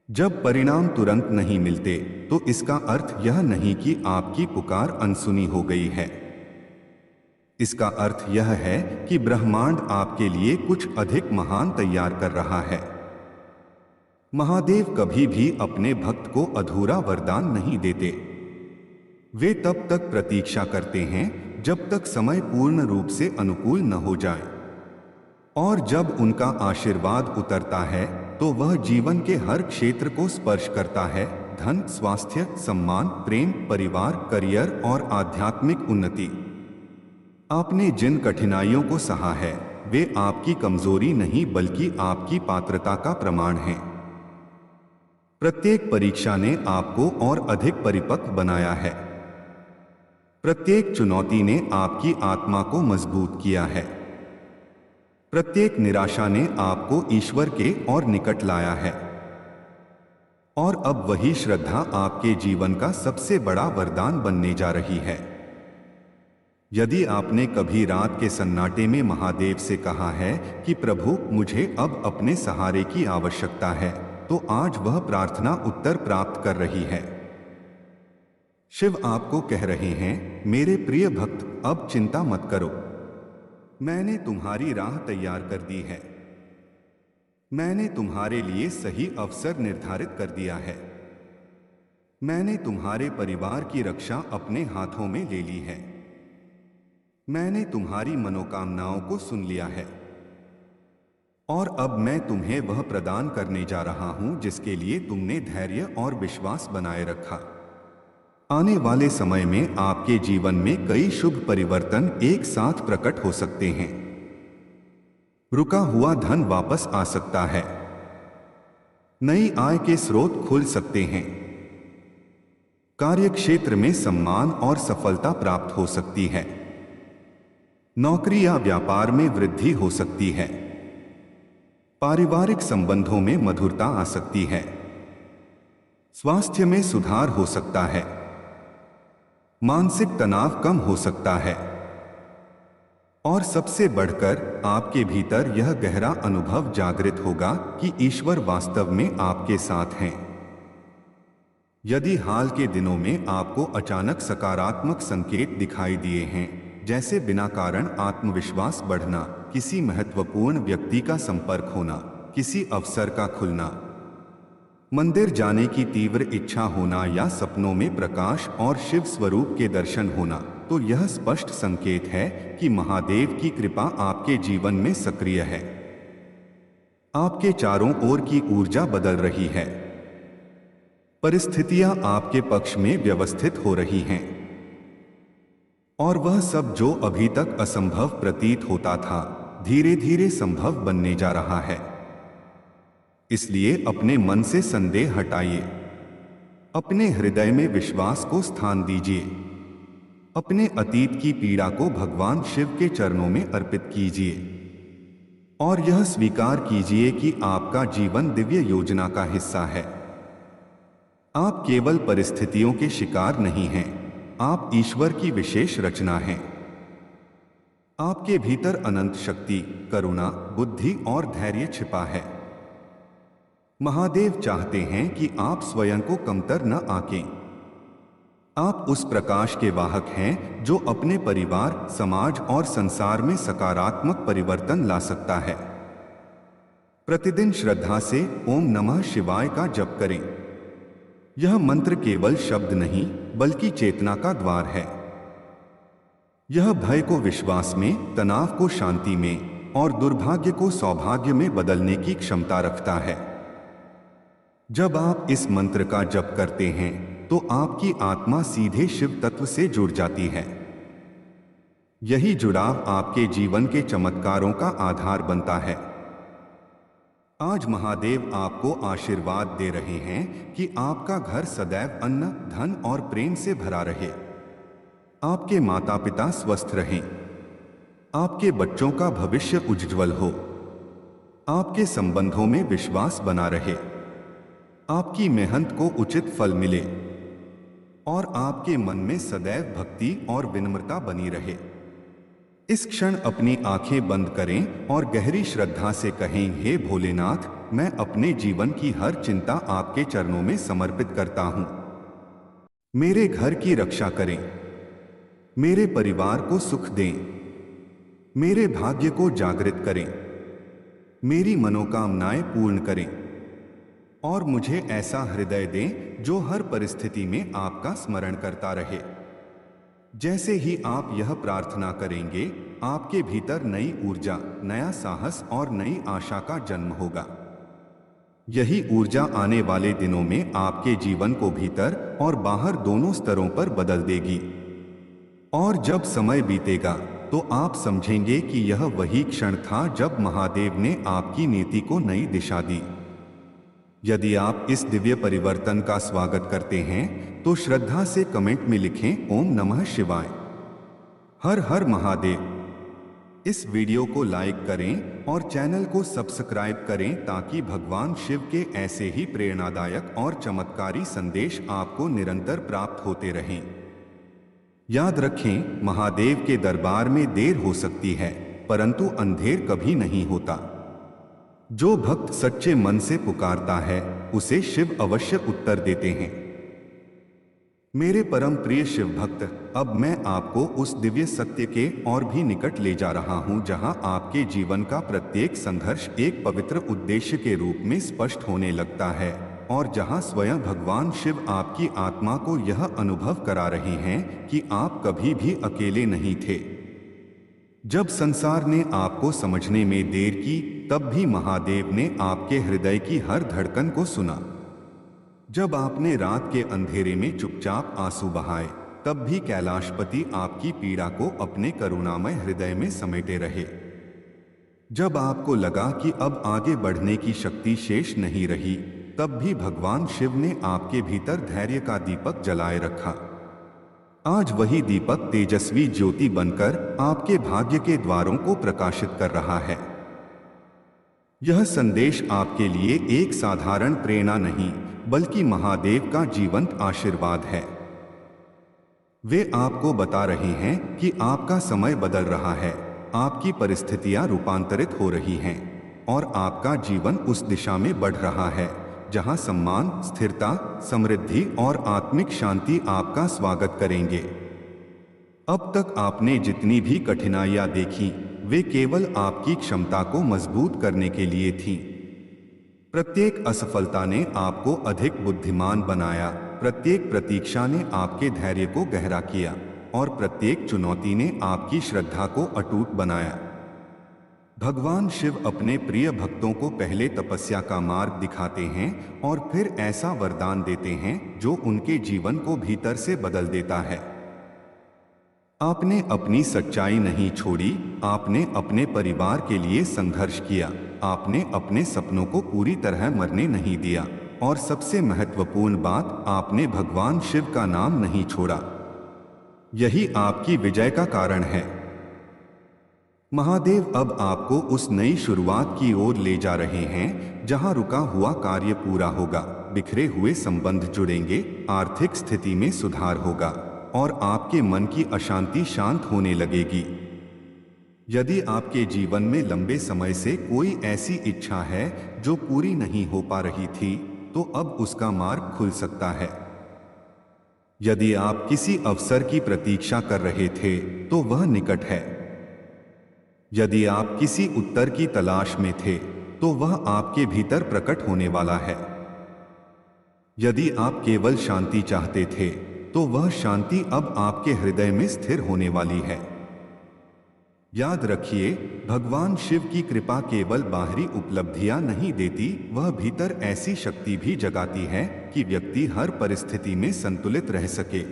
जब परिणाम तुरंत नहीं मिलते, तो इसका अर्थ यह नहीं कि आपकी पुकार अनसुनी हो गई है। इसका अर्थ यह है कि ब्रह्मांड आपके लिए कुछ अधिक महान तैयार कर रहा है। महादेव कभी भी अपने भक्त को अधूरा वरदान नहीं देते। वे तब तक प्रतीक्षा करते हैं जब तक समय पूर्ण रूप से अनुकूल न हो जाए, और जब उनका आशीर्वाद उतरता है तो वह जीवन के हर क्षेत्र को स्पर्श करता है। धन, स्वास्थ्य, सम्मान, प्रेम, परिवार, करियर और आध्यात्मिक उन्नति। आपने जिन कठिनाइयों को सहा है, वे आपकी कमजोरी नहीं बल्कि आपकी पात्रता का प्रमाण हैं। प्रत्येक परीक्षा ने आपको और अधिक परिपक्व बनाया है। प्रत्येक चुनौती ने आपकी आत्मा को मजबूत किया है। प्रत्येक निराशा ने आपको ईश्वर के और निकट लाया है। और अब वही श्रद्धा आपके जीवन का सबसे बड़ा वरदान बनने जा रही है। यदि आपने कभी रात के सन्नाटे में महादेव से कहा है कि प्रभु, मुझे अब अपने सहारे की आवश्यकता है, तो आज वह प्रार्थना उत्तर प्राप्त कर रही है। शिव आपको कह रहे हैं, मेरे प्रिय भक्त, अब चिंता मत करो। मैंने तुम्हारी राह तैयार कर दी है। मैंने तुम्हारे लिए सही अवसर निर्धारित कर दिया है। मैंने तुम्हारे परिवार की रक्षा अपने हाथों में ले ली है। मैंने तुम्हारी मनोकामनाओं को सुन लिया है। और अब मैं तुम्हें वह प्रदान करने जा रहा हूं जिसके लिए तुमने धैर्य और विश्वास बनाए रखा। आने वाले समय में आपके जीवन में कई शुभ परिवर्तन एक साथ प्रकट हो सकते हैं। रुका हुआ धन वापस आ सकता है। नई आय के स्रोत खुल सकते हैं। कार्यक्षेत्र में सम्मान और सफलता प्राप्त हो सकती है। नौकरी या व्यापार में वृद्धि हो सकती है। पारिवारिक संबंधों में मधुरता आ सकती है। स्वास्थ्य में सुधार हो सकता है। मानसिक तनाव कम हो सकता है। और सबसे बढ़कर आपके भीतर यह गहरा अनुभव जागृत होगा कि ईश्वर वास्तव में आपके साथ हैं। यदि हाल के दिनों में आपको अचानक सकारात्मक संकेत दिखाई दिए हैं, जैसे बिना कारण आत्मविश्वास बढ़ना, किसी महत्वपूर्ण व्यक्ति का संपर्क होना, किसी अवसर का खुलना, मंदिर जाने की तीव्र इच्छा होना या सपनों में प्रकाश और शिव स्वरूप के दर्शन होना, तो यह स्पष्ट संकेत है कि महादेव की कृपा आपके जीवन में सक्रिय है। आपके चारों ओर की ऊर्जा बदल रही है। परिस्थितियां आपके पक्ष में व्यवस्थित हो रही हैं। और वह सब जो अभी तक असंभव प्रतीत होता था, धीरे धीरे संभव बनने जा रहा है। इसलिए अपने मन से संदेह हटाइए। अपने हृदय में विश्वास को स्थान दीजिए। अपने अतीत की पीड़ा को भगवान शिव के चरणों में अर्पित कीजिए। और यह स्वीकार कीजिए कि आपका जीवन दिव्य योजना का हिस्सा है। आप केवल परिस्थितियों के शिकार नहीं हैं, आप ईश्वर की विशेष रचना हैं। आपके भीतर अनंत शक्ति, करुणा, बुद्धि और धैर्य छिपा है। महादेव चाहते हैं कि आप स्वयं को कमतर न आंकें। आप उस प्रकाश के वाहक हैं जो अपने परिवार, समाज और संसार में सकारात्मक परिवर्तन ला सकता है। प्रतिदिन श्रद्धा से ओम नमः शिवाय का जप करें। यह मंत्र केवल शब्द नहीं, बल्कि चेतना का द्वार है। यह भय को विश्वास में, तनाव को शांति में और दुर्भाग्य को सौभाग्य में बदलने की क्षमता रखता है। जब आप इस मंत्र का जप करते हैं तो आपकी आत्मा सीधे शिव तत्व से जुड़ जाती है। यही जुड़ाव आपके जीवन के चमत्कारों का आधार बनता है। आज महादेव आपको आशीर्वाद दे रहे हैं कि आपका घर सदैव अन्न, धन और प्रेम से भरा रहे। आपके माता पिता स्वस्थ रहें। आपके बच्चों का भविष्य उज्ज्वल हो। आपके संबंधों में विश्वास बना रहे। आपकी मेहनत को उचित फल मिले। और आपके मन में सदैव भक्ति और विनम्रता बनी रहे। इस क्षण अपनी आंखें बंद करें और गहरी श्रद्धा से कहें, हे भोलेनाथ, मैं अपने जीवन की हर चिंता आपके चरणों में समर्पित करता हूं। मेरे घर की रक्षा करें। मेरे परिवार को सुख दें। मेरे भाग्य को जागृत करें। मेरी मनोकामनाएं पूर्ण करें। और मुझे ऐसा हृदय दें जो हर परिस्थिति में आपका स्मरण करता रहे। जैसे ही आप यह प्रार्थना करेंगे, आपके भीतर नई ऊर्जा, नया साहस और नई आशा का जन्म होगा। यही ऊर्जा आने वाले दिनों में आपके जीवन को भीतर और बाहर दोनों स्तरों पर बदल देगी। और जब समय बीतेगा तो आप समझेंगे कि यह वही क्षण था जब महादेव ने आपकी नीति को नई दिशा दी। यदि आप इस दिव्य परिवर्तन का स्वागत करते हैं तो श्रद्धा से कमेंट में लिखें ओम नमः शिवाय, हर हर महादेव। इस वीडियो को लाइक करें और चैनल को सब्सक्राइब करें ताकि भगवान शिव के ऐसे ही प्रेरणादायक और चमत्कारी संदेश आपको निरंतर प्राप्त होते रहें। याद रखें, महादेव के दरबार में देर हो सकती है परंतु अंधेर कभी नहीं होता। जो भक्त सच्चे मन से पुकारता है उसे शिव अवश्य उत्तर देते हैं। मेरे परम प्रिय शिव भक्त, अब मैं आपको उस दिव्य सत्य के और भी निकट ले जा रहा हूं जहां आपके जीवन का प्रत्येक संघर्ष एक पवित्र उद्देश्य के रूप में स्पष्ट होने लगता है और जहां स्वयं भगवान शिव आपकी आत्मा को यह अनुभव करा रहे हैं कि आप कभी भी अकेले नहीं थे। जब संसार ने आपको समझने में देर की, तब भी महादेव ने आपके हृदय की हर धड़कन को सुना। जब आपने रात के अंधेरे में चुपचाप आंसू बहाए, तब भी कैलाशपति आपकी पीड़ा को अपने करुणामय हृदय में समेटे रहे। जब आपको लगा कि अब आगे बढ़ने की शक्ति शेष नहीं रही, तब भी भगवान शिव ने आपके भीतर धैर्य का दीपक जलाए रखा। आज वही दीपक तेजस्वी ज्योति बनकर आपके भाग्य के द्वारों को प्रकाशित कर रहा है। यह संदेश आपके लिए एक साधारण प्रेरणा नहीं बल्कि महादेव का जीवंत आशीर्वाद है। वे आपको बता रहे हैं कि आपका समय बदल रहा है, आपकी परिस्थितियां रूपांतरित हो रही हैं और आपका जीवन उस दिशा में बढ़ रहा है जहां सम्मान, स्थिरता, समृद्धि और आत्मिक शांति आपका स्वागत करेंगे। अब तक आपने जितनी भी कठिनाइयां देखी, वे केवल आपकी क्षमता को मजबूत करने के लिए थीं। प्रत्येक असफलता ने आपको अधिक बुद्धिमान बनाया, प्रत्येक प्रतीक्षा ने आपके धैर्य को गहरा किया और प्रत्येक चुनौती ने आपकी श्रद्धा को अटूट बनाया। भगवान शिव अपने प्रिय भक्तों को पहले तपस्या का मार्ग दिखाते हैं और फिर ऐसा वरदान देते हैं जो उनके जीवन को भीतर से बदल देता है। आपने अपनी सच्चाई नहीं छोड़ी, आपने अपने परिवार के लिए संघर्ष किया, आपने अपने सपनों को पूरी तरह मरने नहीं दिया और सबसे महत्वपूर्ण बात, आपने भगवान शिव का नाम नहीं छोड़ा। यही आपकी विजय का कारण है। महादेव अब आपको उस नई शुरुआत की ओर ले जा रहे हैं जहां रुका हुआ कार्य पूरा होगा, बिखरे हुए संबंध जुड़ेंगे, आर्थिक स्थिति में सुधार होगा और आपके मन की अशांति शांत होने लगेगी। यदि आपके जीवन में लंबे समय से कोई ऐसी इच्छा है जो पूरी नहीं हो पा रही थी, तो अब उसका मार्ग खुल सकता है। यदि आप किसी अवसर की प्रतीक्षा कर रहे थे, तो वह निकट है। यदि आप किसी उत्तर की तलाश में थे, तो वह आपके भीतर प्रकट होने वाला है। यदि आप केवल शांति चाहते थे, तो वह शांति अब आपके हृदय में स्थिर होने वाली है। याद रखिए, भगवान शिव की कृपा केवल बाहरी उपलब्धियां नहीं देती, वह भीतर ऐसी शक्ति भी जगाती है कि व्यक्ति हर परिस्थिति में संतुलित रह सके।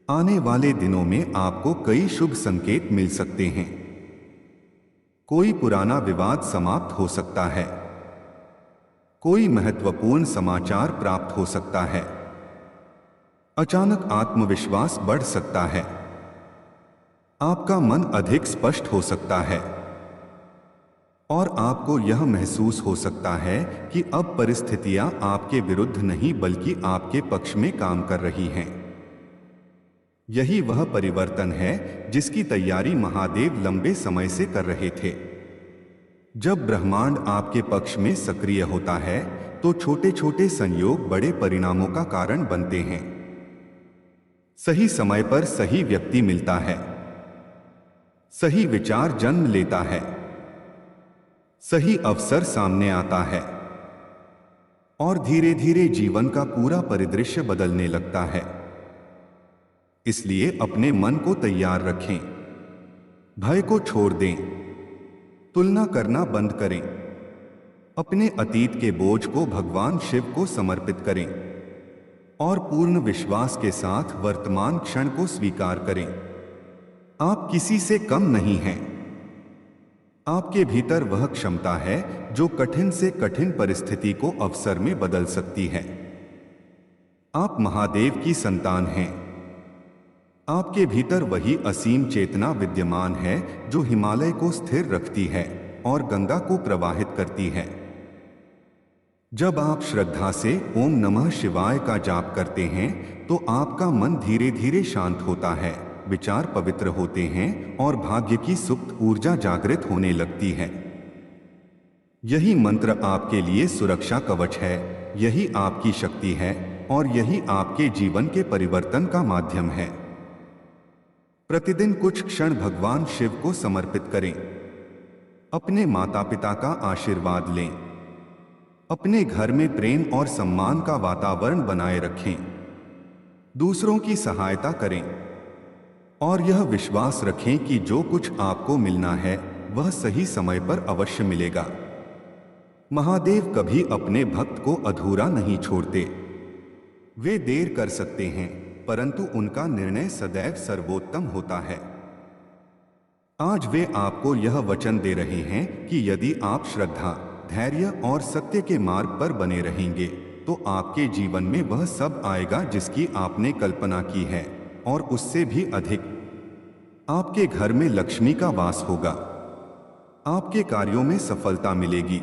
आने वाले दिनों में आपको कई शुभ संकेत मिल सकते हैं। कोई पुराना विवाद समाप्त हो सकता है, कोई महत्वपूर्ण समाचार प्राप्त हो सकता है, अचानक आत्मविश्वास बढ़ सकता है, आपका मन अधिक स्पष्ट हो सकता है और आपको यह महसूस हो सकता है कि अब परिस्थितियां आपके विरुद्ध नहीं बल्कि आपके पक्ष में काम कर रही हैं। यही वह परिवर्तन है जिसकी तैयारी महादेव लंबे समय से कर रहे थे। जब ब्रह्मांड आपके पक्ष में सक्रिय होता है, तो छोटे छोटे संयोग बड़े परिणामों का कारण बनते हैं। सही समय पर सही व्यक्ति मिलता है, सही विचार जन्म लेता है, सही अवसर सामने आता है और धीरे धीरे जीवन का पूरा परिदृश्य बदलने लगता है। इसलिए अपने मन को तैयार रखें, भय को छोड़ दें, तुलना करना बंद करें, अपने अतीत के बोझ को भगवान शिव को समर्पित करें और पूर्ण विश्वास के साथ वर्तमान क्षण को स्वीकार करें। आप किसी से कम नहीं हैं, आपके भीतर वह क्षमता है जो कठिन से कठिन परिस्थिति को अवसर में बदल सकती है। आप महादेव की संतान हैं। आपके भीतर वही असीम चेतना विद्यमान है जो हिमालय को स्थिर रखती है और गंगा को प्रवाहित करती है। जब आप श्रद्धा से ओम नमः शिवाय का जाप करते हैं तो आपका मन धीरे धीरे शांत होता है, विचार पवित्र होते हैं और भाग्य की सुप्त ऊर्जा जागृत होने लगती है। यही मंत्र आपके लिए सुरक्षा कवच है, यही आपकी शक्ति है और यही आपके जीवन के परिवर्तन का माध्यम है। प्रतिदिन कुछ क्षण भगवान शिव को समर्पित करें। अपने माता पिता का आशीर्वाद लें। अपने घर में प्रेम और सम्मान का वातावरण बनाए रखें। दूसरों की सहायता करें और यह विश्वास रखें कि जो कुछ आपको मिलना है वह सही समय पर अवश्य मिलेगा। महादेव कभी अपने भक्त को अधूरा नहीं छोड़ते। वे देर कर सकते हैं परंतु उनका निर्णय सदैव सर्वोत्तम होता है। आज वे आपको यह वचन दे रहे हैं कि यदि आप श्रद्धा, धैर्य और सत्य के मार्ग पर बने रहेंगे तो आपके जीवन में वह सब आएगा जिसकी आपने कल्पना की है और उससे भी अधिक। आपके घर में लक्ष्मी का वास होगा। आपके कार्यों में सफलता मिलेगी।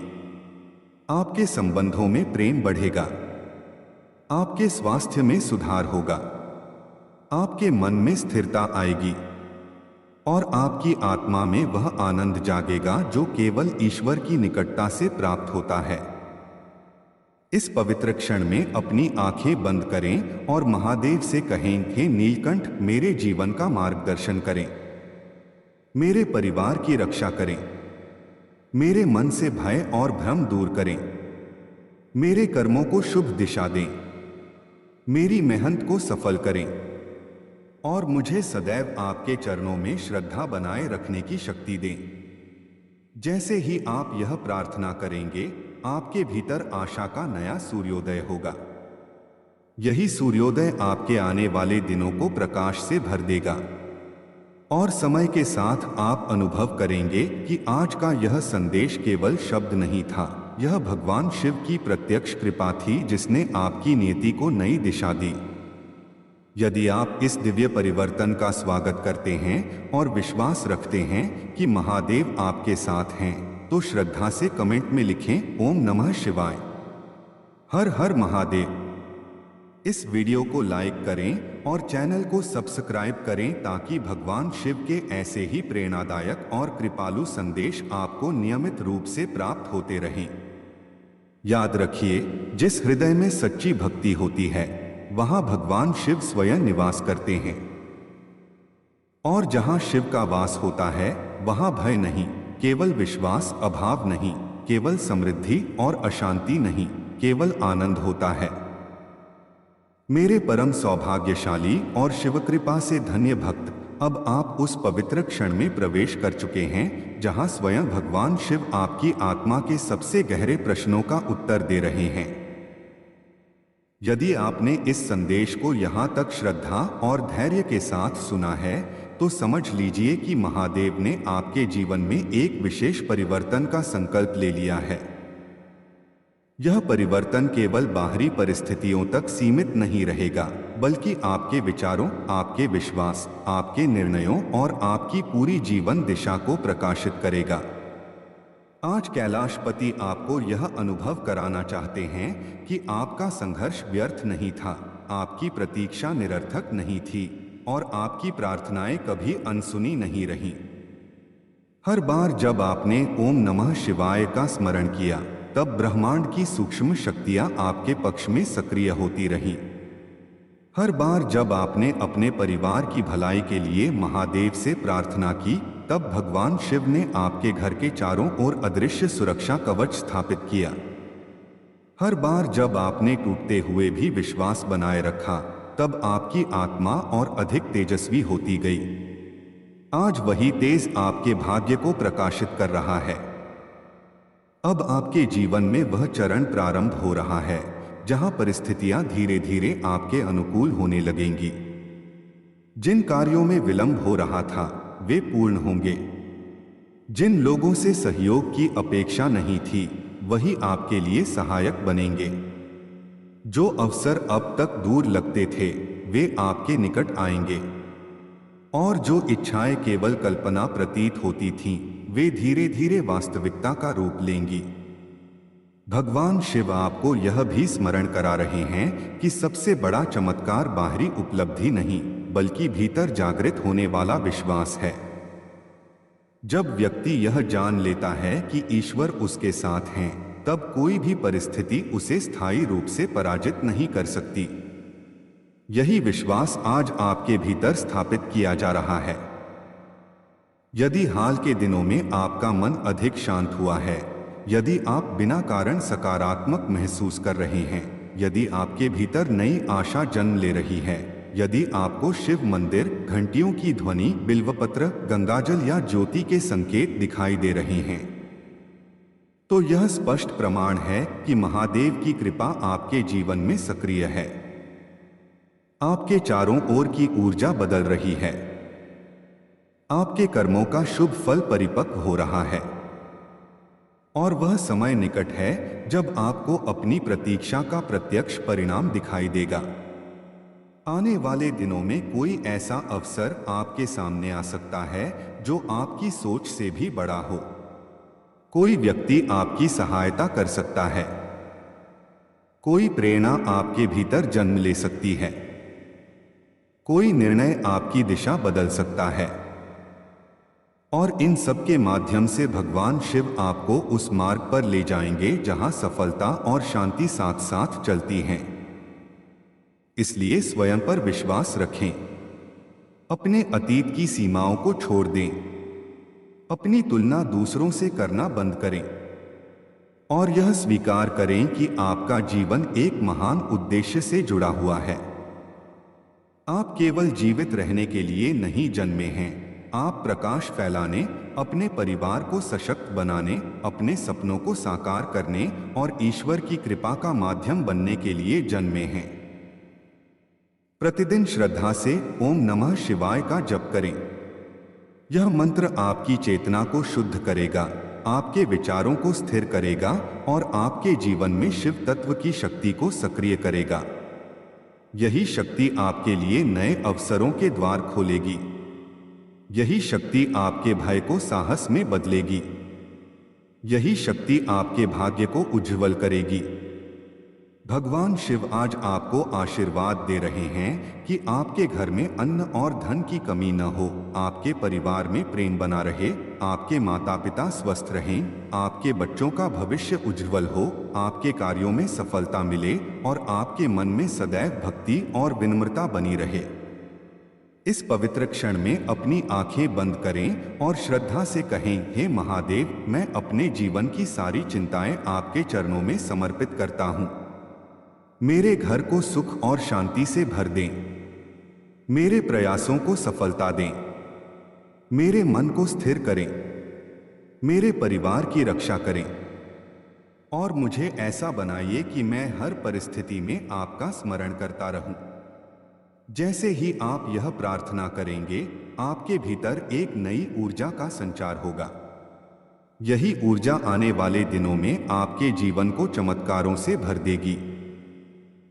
आपके संबंधों में प्रेम बढ़ेगा। आपके स्वास्थ्य में सुधार होगा। आपके मन में स्थिरता आएगी और आपकी आत्मा में वह आनंद जागेगा जो केवल ईश्वर की निकटता से प्राप्त होता है। इस पवित्र क्षण में अपनी आंखें बंद करें और महादेव से कहें, हे नीलकंठ, मेरे जीवन का मार्गदर्शन करें, मेरे परिवार की रक्षा करें, मेरे मन से भय और भ्रम दूर करें, मेरे कर्मों को शुभ दिशा दें, मेरी मेहनत को सफल करें और मुझे सदैव आपके चरणों में श्रद्धा बनाए रखने की शक्ति दें। जैसे ही आप यह प्रार्थना करेंगे आपके भीतर आशा का नया सूर्योदय होगा। यही सूर्योदय आपके आने वाले दिनों को प्रकाश से भर देगा और समय के साथ आप अनुभव करेंगे कि आज का यह संदेश केवल शब्द नहीं था, यह भगवान शिव की प्रत्यक्ष कृपा थी जिसने आपकी नियति को नई दिशा दी। यदि आप इस दिव्य परिवर्तन का स्वागत करते हैं और विश्वास रखते हैं कि महादेव आपके साथ हैं तो श्रद्धा से कमेंट में लिखें, ओम नमः शिवाय, हर हर महादेव। इस वीडियो को लाइक करें और चैनल को सब्सक्राइब करें ताकि भगवान शिव के ऐसे ही प्रेरणादायक और कृपालु संदेश आपको नियमित रूप से प्राप्त होते रहें। याद रखिए, जिस हृदय में सच्ची भक्ति होती है वहां भगवान शिव स्वयं निवास करते हैं और जहां शिव का वास होता है वहां भय नहीं, केवल विश्वास, अभाव नहीं, केवल समृद्धि और अशांति नहीं, केवल आनंद होता है। मेरे परम सौभाग्यशाली और शिवकृपा से धन्य भक्त, अब आप उस पवित्र क्षण में प्रवेश कर चुके हैं जहां स्वयं भगवान शिव आपकी आत्मा के सबसे गहरे प्रश्नों का उत्तर दे रहे हैं। यदि आपने इस संदेश को यहाँ तक श्रद्धा और धैर्य के साथ सुना है तो समझ लीजिए कि महादेव ने आपके जीवन में एक विशेष परिवर्तन का संकल्प ले लिया है। यह परिवर्तन केवल बाहरी परिस्थितियों तक सीमित नहीं रहेगा, बल्कि आपके विचारों, आपके विश्वास, आपके निर्णयों और आपकी पूरी जीवन दिशा को प्रकाशित करेगा। आज कैलाशपति आपको यह अनुभव कराना चाहते हैं कि आपका संघर्ष व्यर्थ नहीं था, आपकी प्रतीक्षा निरर्थक नहीं थी और आपकी प्रार्थनाएं कभी अनसुनी नहीं रहीं। हर बार जब आपने ओम नमः शिवाय का स्मरण किया तब ब्रह्मांड की सूक्ष्म शक्तियां आपके पक्ष में सक्रिय होती रहीं। हर बार जब आपने अपने परिवार की भलाई के लिए महादेव से प्रार्थना की तब भगवान शिव ने आपके घर के चारों ओर अदृश्य सुरक्षा कवच स्थापित किया। हर बार जब आपने टूटते हुए भी विश्वास बनाए रखा तब आपकी आत्मा और अधिक तेजस्वी होती गई। आज वही तेज आपके भाग्य को प्रकाशित कर रहा है। अब आपके जीवन में वह चरण प्रारंभ हो रहा है जहां परिस्थितियां धीरे धीरे आपके अनुकूल होने लगेंगी। जिन कार्यों में विलंब हो रहा था वे पूर्ण होंगे। जिन लोगों से सहयोग की अपेक्षा नहीं थी, वही आपके लिए सहायक बनेंगे। जो अवसर अब तक दूर लगते थे, वे आपके निकट आएंगे। और जो इच्छाएं केवल कल्पना प्रतीत होती थीं, वे धीरे धीरे वास्तविकता का रूप लेंगी। भगवान शिव आपको यह भी स्मरण करा रहे हैं कि सबसे बड़ा चमत्कार बाहरी उपलब्धि नहीं, बल्कि भीतर जागृत होने वाला विश्वास है। जब व्यक्ति यह जान लेता है कि ईश्वर उसके साथ हैं, तब कोई भी परिस्थिति उसे स्थायी रूप से पराजित नहीं कर सकती। यही विश्वास आज आपके भीतर स्थापित किया जा रहा है। यदि हाल के दिनों में आपका मन अधिक शांत हुआ है, यदि आप बिना कारण सकारात्मक महसूस कर रहे हैं, यदि आपके भीतर नई आशा जन्म ले रही है, यदि आपको शिव मंदिर, घंटियों की ध्वनि, बिल्वपत्र, गंगाजल या ज्योति के संकेत दिखाई दे रहे हैं, तो यह स्पष्ट प्रमाण है कि महादेव की कृपा आपके जीवन में सक्रिय है। आपके चारों ओर की ऊर्जा बदल रही है। आपके कर्मों का शुभ फल परिपक्व हो रहा है। और वह समय निकट है जब आपको अपनी प्रतीक्षा का प्रत्यक्ष परिणाम दिखाई देगा। आने वाले दिनों में कोई ऐसा अवसर आपके सामने आ सकता है जो आपकी सोच से भी बड़ा हो। कोई व्यक्ति आपकी सहायता कर सकता है। कोई प्रेरणा आपके भीतर जन्म ले सकती है। कोई निर्णय आपकी दिशा बदल सकता है। और इन सब के माध्यम से भगवान शिव आपको उस मार्ग पर ले जाएंगे जहां सफलता और शांति साथ साथ चलती हैं। इसलिए स्वयं पर विश्वास रखें। अपने अतीत की सीमाओं को छोड़ दें। अपनी तुलना दूसरों से करना बंद करें और यह स्वीकार करें कि आपका जीवन एक महान उद्देश्य से जुड़ा हुआ है। आप केवल जीवित रहने के लिए नहीं जन्मे हैं। आप प्रकाश फैलाने, अपने परिवार को सशक्त बनाने, अपने सपनों को साकार करने और ईश्वर की कृपा का माध्यम बनने के लिए जन्मे हैं। प्रतिदिन श्रद्धा से ओम नमः शिवाय का जप करें। यह मंत्र आपकी चेतना को शुद्ध करेगा, आपके विचारों को स्थिर करेगा और आपके जीवन में शिव तत्व की शक्ति को सक्रिय करेगा। यही शक्ति आपके लिए नए अवसरों के द्वार खोलेगी। यही शक्ति आपके भय को साहस में बदलेगी। यही शक्ति आपके भाग्य को उज्ज्वल करेगी। भगवान शिव आज आपको आशीर्वाद दे रहे हैं कि आपके घर में अन्न और धन की कमी न हो, आपके परिवार में प्रेम बना रहे, आपके माता पिता स्वस्थ रहें, आपके बच्चों का भविष्य उज्ज्वल हो, आपके कार्यों में सफलता मिले और आपके मन में सदैव भक्ति और विनम्रता बनी रहे। इस पवित्र क्षण में अपनी आंखें बंद करें और श्रद्धा से कहें, हे महादेव, मैं अपने जीवन की सारी चिंताएं आपके चरणों में समर्पित करता हूं। मेरे घर को सुख और शांति से भर दें। मेरे प्रयासों को सफलता दें। मेरे मन को स्थिर करें। मेरे परिवार की रक्षा करें और मुझे ऐसा बनाइए कि मैं हर परिस्थिति में आपका स्मरण करता रहूं। जैसे ही आप यह प्रार्थना करेंगे, आपके भीतर एक नई ऊर्जा का संचार होगा। यही ऊर्जा आने वाले दिनों में आपके जीवन को चमत्कारों से भर देगी।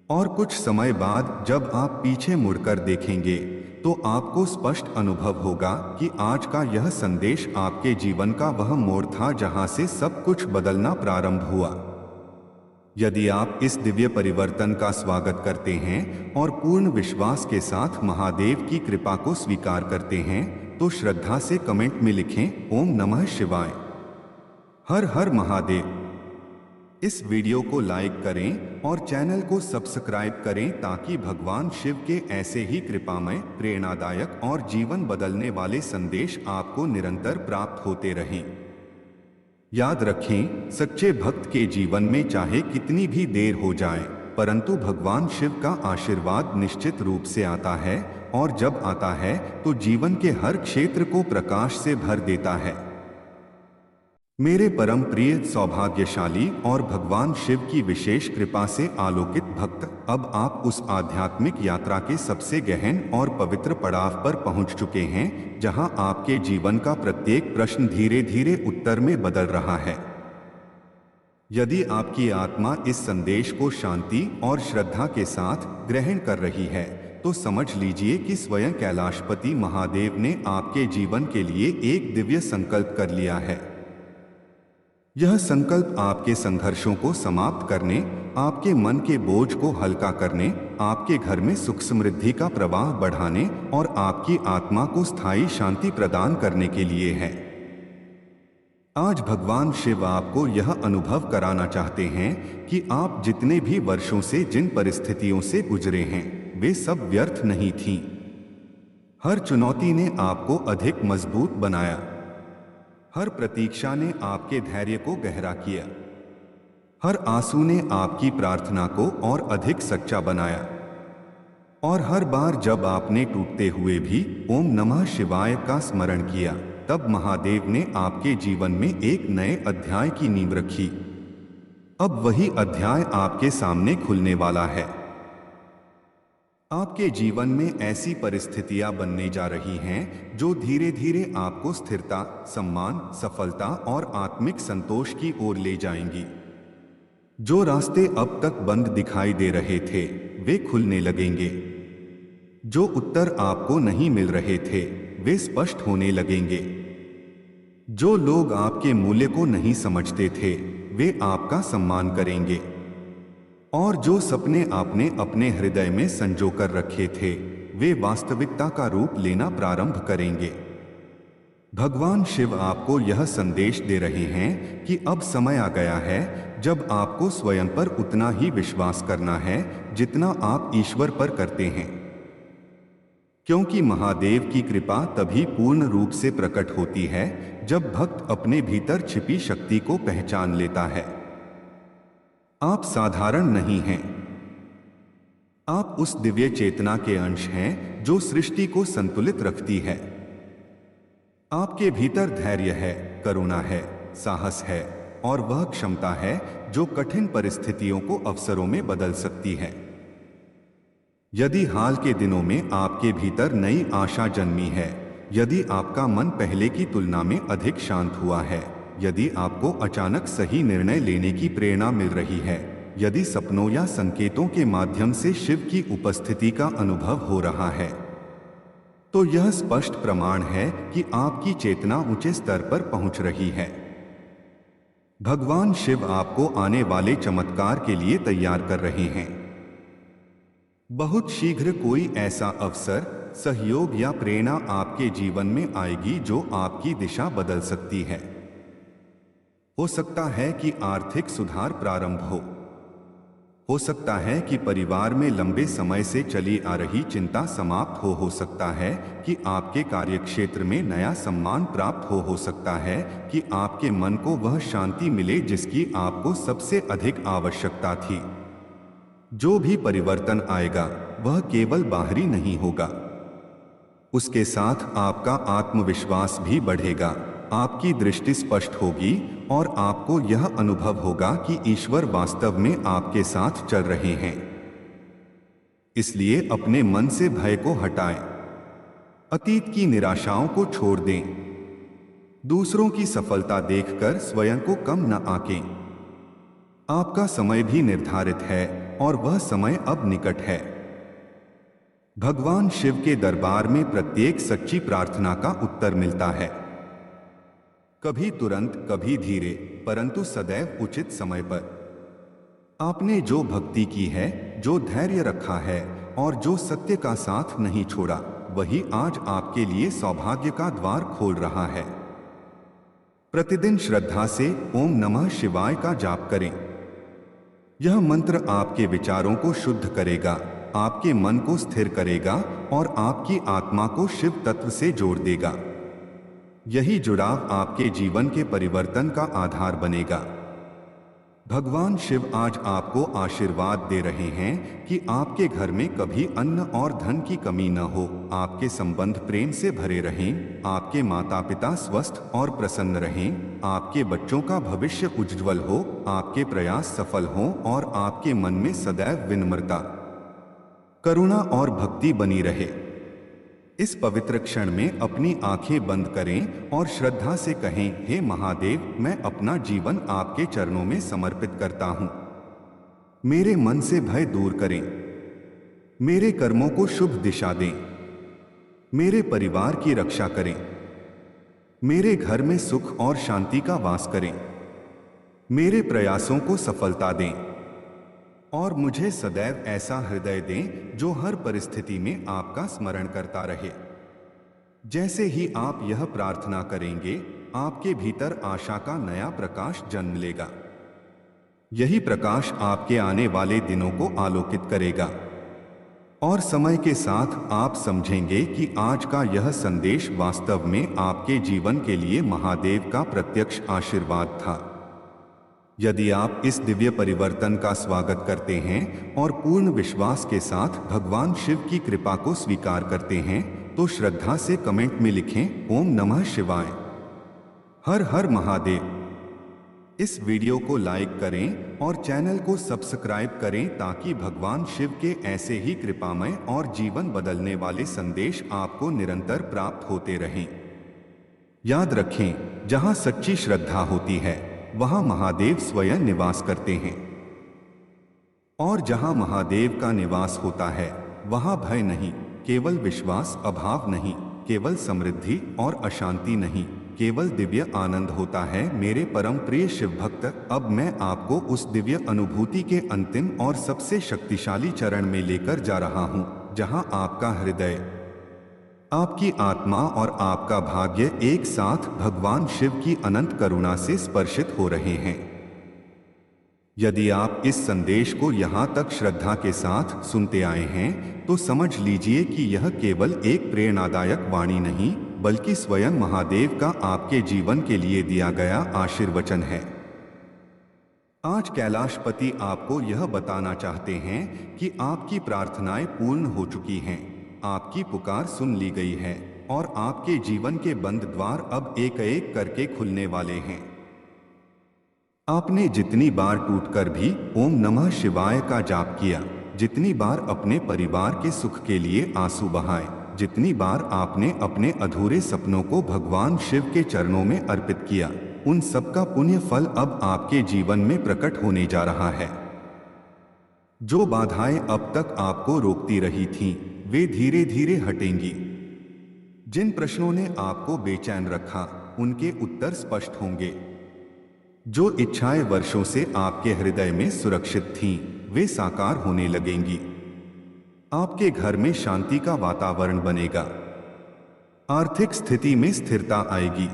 और कुछ समय बाद जब आप पीछे मुड़कर देखेंगे, तो आपको स्पष्ट अनुभव होगा कि आज का यह संदेश आपके जीवन का वह मोड़ था जहां से सब कुछ बदलना प्रारंभ हुआ। यदि आप इस दिव्य परिवर्तन का स्वागत करते हैं और पूर्ण विश्वास के साथ महादेव की कृपा को स्वीकार करते हैं, तो श्रद्धा से कमेंट में लिखें, ओम नमः शिवाय, हर हर महादेव। इस वीडियो को लाइक करें और चैनल को सब्सक्राइब करें ताकि भगवान शिव के ऐसे ही कृपामय, प्रेरणादायक और जीवन बदलने वाले संदेश आपको निरंतर प्राप्त होते रहें। याद रखें, सच्चे भक्त के जीवन में चाहे कितनी भी देर हो जाए, परंतु भगवान शिव का आशीर्वाद निश्चित रूप से आता है और जब आता है तो जीवन के हर क्षेत्र को प्रकाश से भर देता है। मेरे परम प्रिय, सौभाग्यशाली और भगवान शिव की विशेष कृपा से आलोकित भक्त, अब आप उस आध्यात्मिक यात्रा के सबसे गहन और पवित्र पड़ाव पर पहुंच चुके हैं जहां आपके जीवन का प्रत्येक प्रश्न धीरे धीरे उत्तर में बदल रहा है। यदि आपकी आत्मा इस संदेश को शांति और श्रद्धा के साथ ग्रहण कर रही है तो समझ लीजिए कि स्वयं कैलाशपति महादेव ने आपके जीवन के लिए एक दिव्य संकल्प कर लिया है। यह संकल्प आपके संघर्षों को समाप्त करने, आपके मन के बोझ को हल्का करने, आपके घर में सुख समृद्धि का प्रवाह बढ़ाने और आपकी आत्मा को स्थायी शांति प्रदान करने के लिए है। आज भगवान शिव आपको यह अनुभव कराना चाहते हैं कि आप जितने भी वर्षों से जिन परिस्थितियों से गुजरे हैं वे सब व्यर्थ नहीं थीं। हर चुनौती ने आपको अधिक मजबूत बनाया। हर प्रतीक्षा ने आपके धैर्य को गहरा किया। हर आंसू ने आपकी प्रार्थना को और अधिक सच्चा बनाया। और हर बार जब आपने टूटते हुए भी ओम नमः शिवाय का स्मरण किया, तब महादेव ने आपके जीवन में एक नए अध्याय की नींव रखी। अब वही अध्याय आपके सामने खुलने वाला है। आपके जीवन में ऐसी परिस्थितियां बनने जा रही हैं जो धीरे धीरे आपको स्थिरता, सम्मान, सफलता और आत्मिक संतोष की ओर ले जाएंगी। जो रास्ते अब तक बंद दिखाई दे रहे थे वे खुलने लगेंगे। जो उत्तर आपको नहीं मिल रहे थे वे स्पष्ट होने लगेंगे। जो लोग आपके मूल्य को नहीं समझते थे वे आपका सम्मान करेंगे। और जो सपने आपने अपने हृदय में संजो कर रखे थे वे वास्तविकता का रूप लेना प्रारंभ करेंगे। भगवान शिव आपको यह संदेश दे रहे हैं कि अब समय आ गया है जब आपको स्वयं पर उतना ही विश्वास करना है जितना आप ईश्वर पर करते हैं। क्योंकि महादेव की कृपा तभी पूर्ण रूप से प्रकट होती है जब भक्त अपने भीतर छिपी शक्ति को पहचान लेता है। आप साधारण नहीं हैं। आप उस दिव्य चेतना के अंश हैं जो सृष्टि को संतुलित रखती है। आपके भीतर धैर्य है, करुणा है, साहस है और वह क्षमता है जो कठिन परिस्थितियों को अवसरों में बदल सकती है। यदि हाल के दिनों में आपके भीतर नई आशा जन्मी है, यदि आपका मन पहले की तुलना में अधिक शांत हुआ है, यदि आपको अचानक सही निर्णय लेने की प्रेरणा मिल रही है, यदि सपनों या संकेतों के माध्यम से शिव की उपस्थिति का अनुभव हो रहा है, तो यह स्पष्ट प्रमाण है कि आपकी चेतना ऊंचे स्तर पर पहुंच रही है। भगवान शिव आपको आने वाले चमत्कार के लिए तैयार कर रहे हैं। बहुत शीघ्र कोई ऐसा अवसर, सहयोग या प्रेरणा आपके जीवन में आएगी जो आपकी दिशा बदल सकती है। हो सकता है कि आर्थिक सुधार प्रारंभ हो सकता है कि परिवार में लंबे समय से चली आ रही चिंता समाप्त हो सकता है कि आपके कार्यक्षेत्र में नया सम्मान प्राप्त हो सकता है कि आपके मन को वह शांति मिले जिसकी आपको सबसे अधिक आवश्यकता थी। जो भी परिवर्तन आएगा वह केवल बाहरी नहीं होगा, उसके साथ आपका आत्मविश्वास भी बढ़ेगा, आपकी दृष्टि स्पष्ट होगी और आपको यह अनुभव होगा कि ईश्वर वास्तव में आपके साथ चल रहे हैं। इसलिए अपने मन से भय को हटाएं, अतीत की निराशाओं को छोड़ दें, दूसरों की सफलता देखकर स्वयं को कम न आंकें। आपका समय भी निर्धारित है और वह समय अब निकट है। भगवान शिव के दरबार में प्रत्येक सच्ची प्रार्थना का उत्तर मिलता है, कभी तुरंत, कभी धीरे, परंतु सदैव उचित समय पर। आपने जो भक्ति की है, जो धैर्य रखा है और जो सत्य का साथ नहीं छोड़ा, वही आज आपके लिए सौभाग्य का द्वार खोल रहा है। प्रतिदिन श्रद्धा से ओम नमः शिवाय का जाप करें। यह मंत्र आपके विचारों को शुद्ध करेगा, आपके मन को स्थिर करेगा और आपकी आत्मा को शिव तत्व से जोड़ देगा। यही जुड़ाव आपके जीवन के परिवर्तन का आधार बनेगा। भगवान शिव आज आपको आशीर्वाद दे रहे हैं कि आपके घर में कभी अन्न और धन की कमी न हो, आपके संबंध प्रेम से भरे रहें, आपके माता पिता स्वस्थ और प्रसन्न रहें, आपके बच्चों का भविष्य उज्ज्वल हो, आपके प्रयास सफल हों और आपके मन में सदैव विनम्रता, करुणा और भक्ति बनी रहे। इस पवित्र क्षण में अपनी आंखें बंद करें और श्रद्धा से कहें, हे महादेव, मैं अपना जीवन आपके चरणों में समर्पित करता हूं। मेरे मन से भय दूर करें, मेरे कर्मों को शुभ दिशा दें, मेरे परिवार की रक्षा करें, मेरे घर में सुख और शांति का वास करें, मेरे प्रयासों को सफलता दें और मुझे सदैव ऐसा हृदय दें जो हर परिस्थिति में आपका स्मरण करता रहे। जैसे ही आप यह प्रार्थना करेंगे, आपके भीतर आशा का नया प्रकाश जन्म लेगा। यही प्रकाश आपके आने वाले दिनों को आलोकित करेगा और समय के साथ आप समझेंगे कि आज का यह संदेश वास्तव में आपके जीवन के लिए महादेव का प्रत्यक्ष आशीर्वाद था। यदि आप इस दिव्य परिवर्तन का स्वागत करते हैं और पूर्ण विश्वास के साथ भगवान शिव की कृपा को स्वीकार करते हैं, तो श्रद्धा से कमेंट में लिखें, ओम नमः शिवाय, हर हर महादेव। इस वीडियो को लाइक करें और चैनल को सब्सक्राइब करें ताकि भगवान शिव के ऐसे ही कृपामय और जीवन बदलने वाले संदेश आपको निरंतर प्राप्त होते रहें। याद रखें, जहां सच्ची श्रद्धा होती है वहां महादेव स्वयं निवास करते हैं और जहां महादेव का निवास होता है वहां भय नहीं, केवल विश्वास, अभाव नहीं, केवल समृद्धि और अशांति नहीं, केवल दिव्य आनंद होता है। मेरे परम प्रिय शिव भक्त, अब मैं आपको उस दिव्य अनुभूति के अंतिम और सबसे शक्तिशाली चरण में लेकर जा रहा हूं, जहां आपका हृदय, आपकी आत्मा और आपका भाग्य एक साथ भगवान शिव की अनंत करुणा से स्पर्शित हो रहे हैं। यदि आप इस संदेश को यहाँ तक श्रद्धा के साथ सुनते आए हैं, तो समझ लीजिए कि यह केवल एक प्रेरणादायक वाणी नहीं, बल्कि स्वयं महादेव का आपके जीवन के लिए दिया गया आशीर्वचन है। आज कैलाशपति आपको यह बताना चाहते हैं कि आपकी प्रार्थनाएं पूर्ण हो चुकी हैं, आपकी पुकार सुन ली गई है और आपके जीवन के बंद द्वार अब एक एक करके खुलने वाले हैं। आपने जितनी बार टूटकर भी ओम नमः शिवाय का जाप किया, जितनी बार अपने परिवार के सुख के लिए आंसू बहाए, जितनी बार आपने अपने अधूरे सपनों को भगवान शिव के चरणों में अर्पित किया, उन सब का पुण्य फल अब आपके जीवन में प्रकट होने जा रहा है। जो बाधाएं अब तक आपको रोकती रही थीं, वे धीरे धीरे हटेंगी। जिन प्रश्नों ने आपको बेचैन रखा, उनके उत्तर स्पष्ट होंगे। जो इच्छाएं वर्षों से आपके हृदय में सुरक्षित थीं, वे साकार होने लगेंगी। आपके घर में शांति का वातावरण बनेगा, आर्थिक स्थिति में स्थिरता आएगी,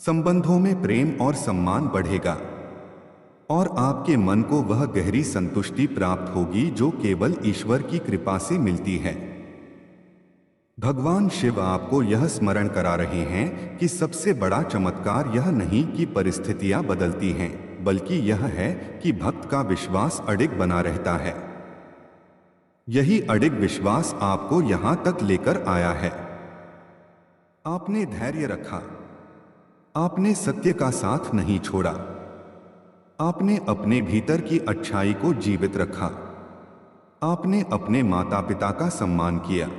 संबंधों में प्रेम और सम्मान बढ़ेगा और आपके मन को वह गहरी संतुष्टि प्राप्त होगी जो केवल ईश्वर की कृपा से मिलती है। भगवान शिव आपको यह स्मरण करा रहे हैं कि सबसे बड़ा चमत्कार यह नहीं कि परिस्थितियां बदलती हैं, बल्कि यह है कि भक्त का विश्वास अडिग बना रहता है। यही अडिग विश्वास आपको यहां तक लेकर आया है। आपने धैर्य रखा, आपने सत्य का साथ नहीं छोड़ा, आपने अपने भीतर की अच्छाई को जीवित रखा, आपने अपने माता पिता का सम्मान किया,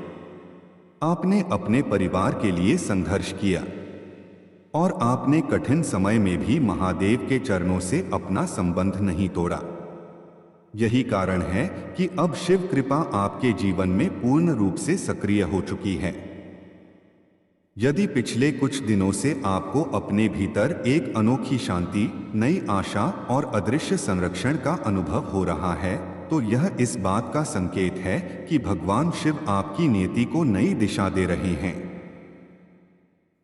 आपने अपने परिवार के लिए संघर्ष किया और आपने कठिन समय में भी महादेव के चरणों से अपना संबंध नहीं तोड़ा। यही कारण है कि अब शिव कृपा आपके जीवन में पूर्ण रूप से सक्रिय हो चुकी है। यदि पिछले कुछ दिनों से आपको अपने भीतर एक अनोखी शांति, नई आशा और अदृश्य संरक्षण का अनुभव हो रहा है, तो यह इस बात का संकेत है कि भगवान शिव आपकी नियति को नई दिशा दे रहे हैं।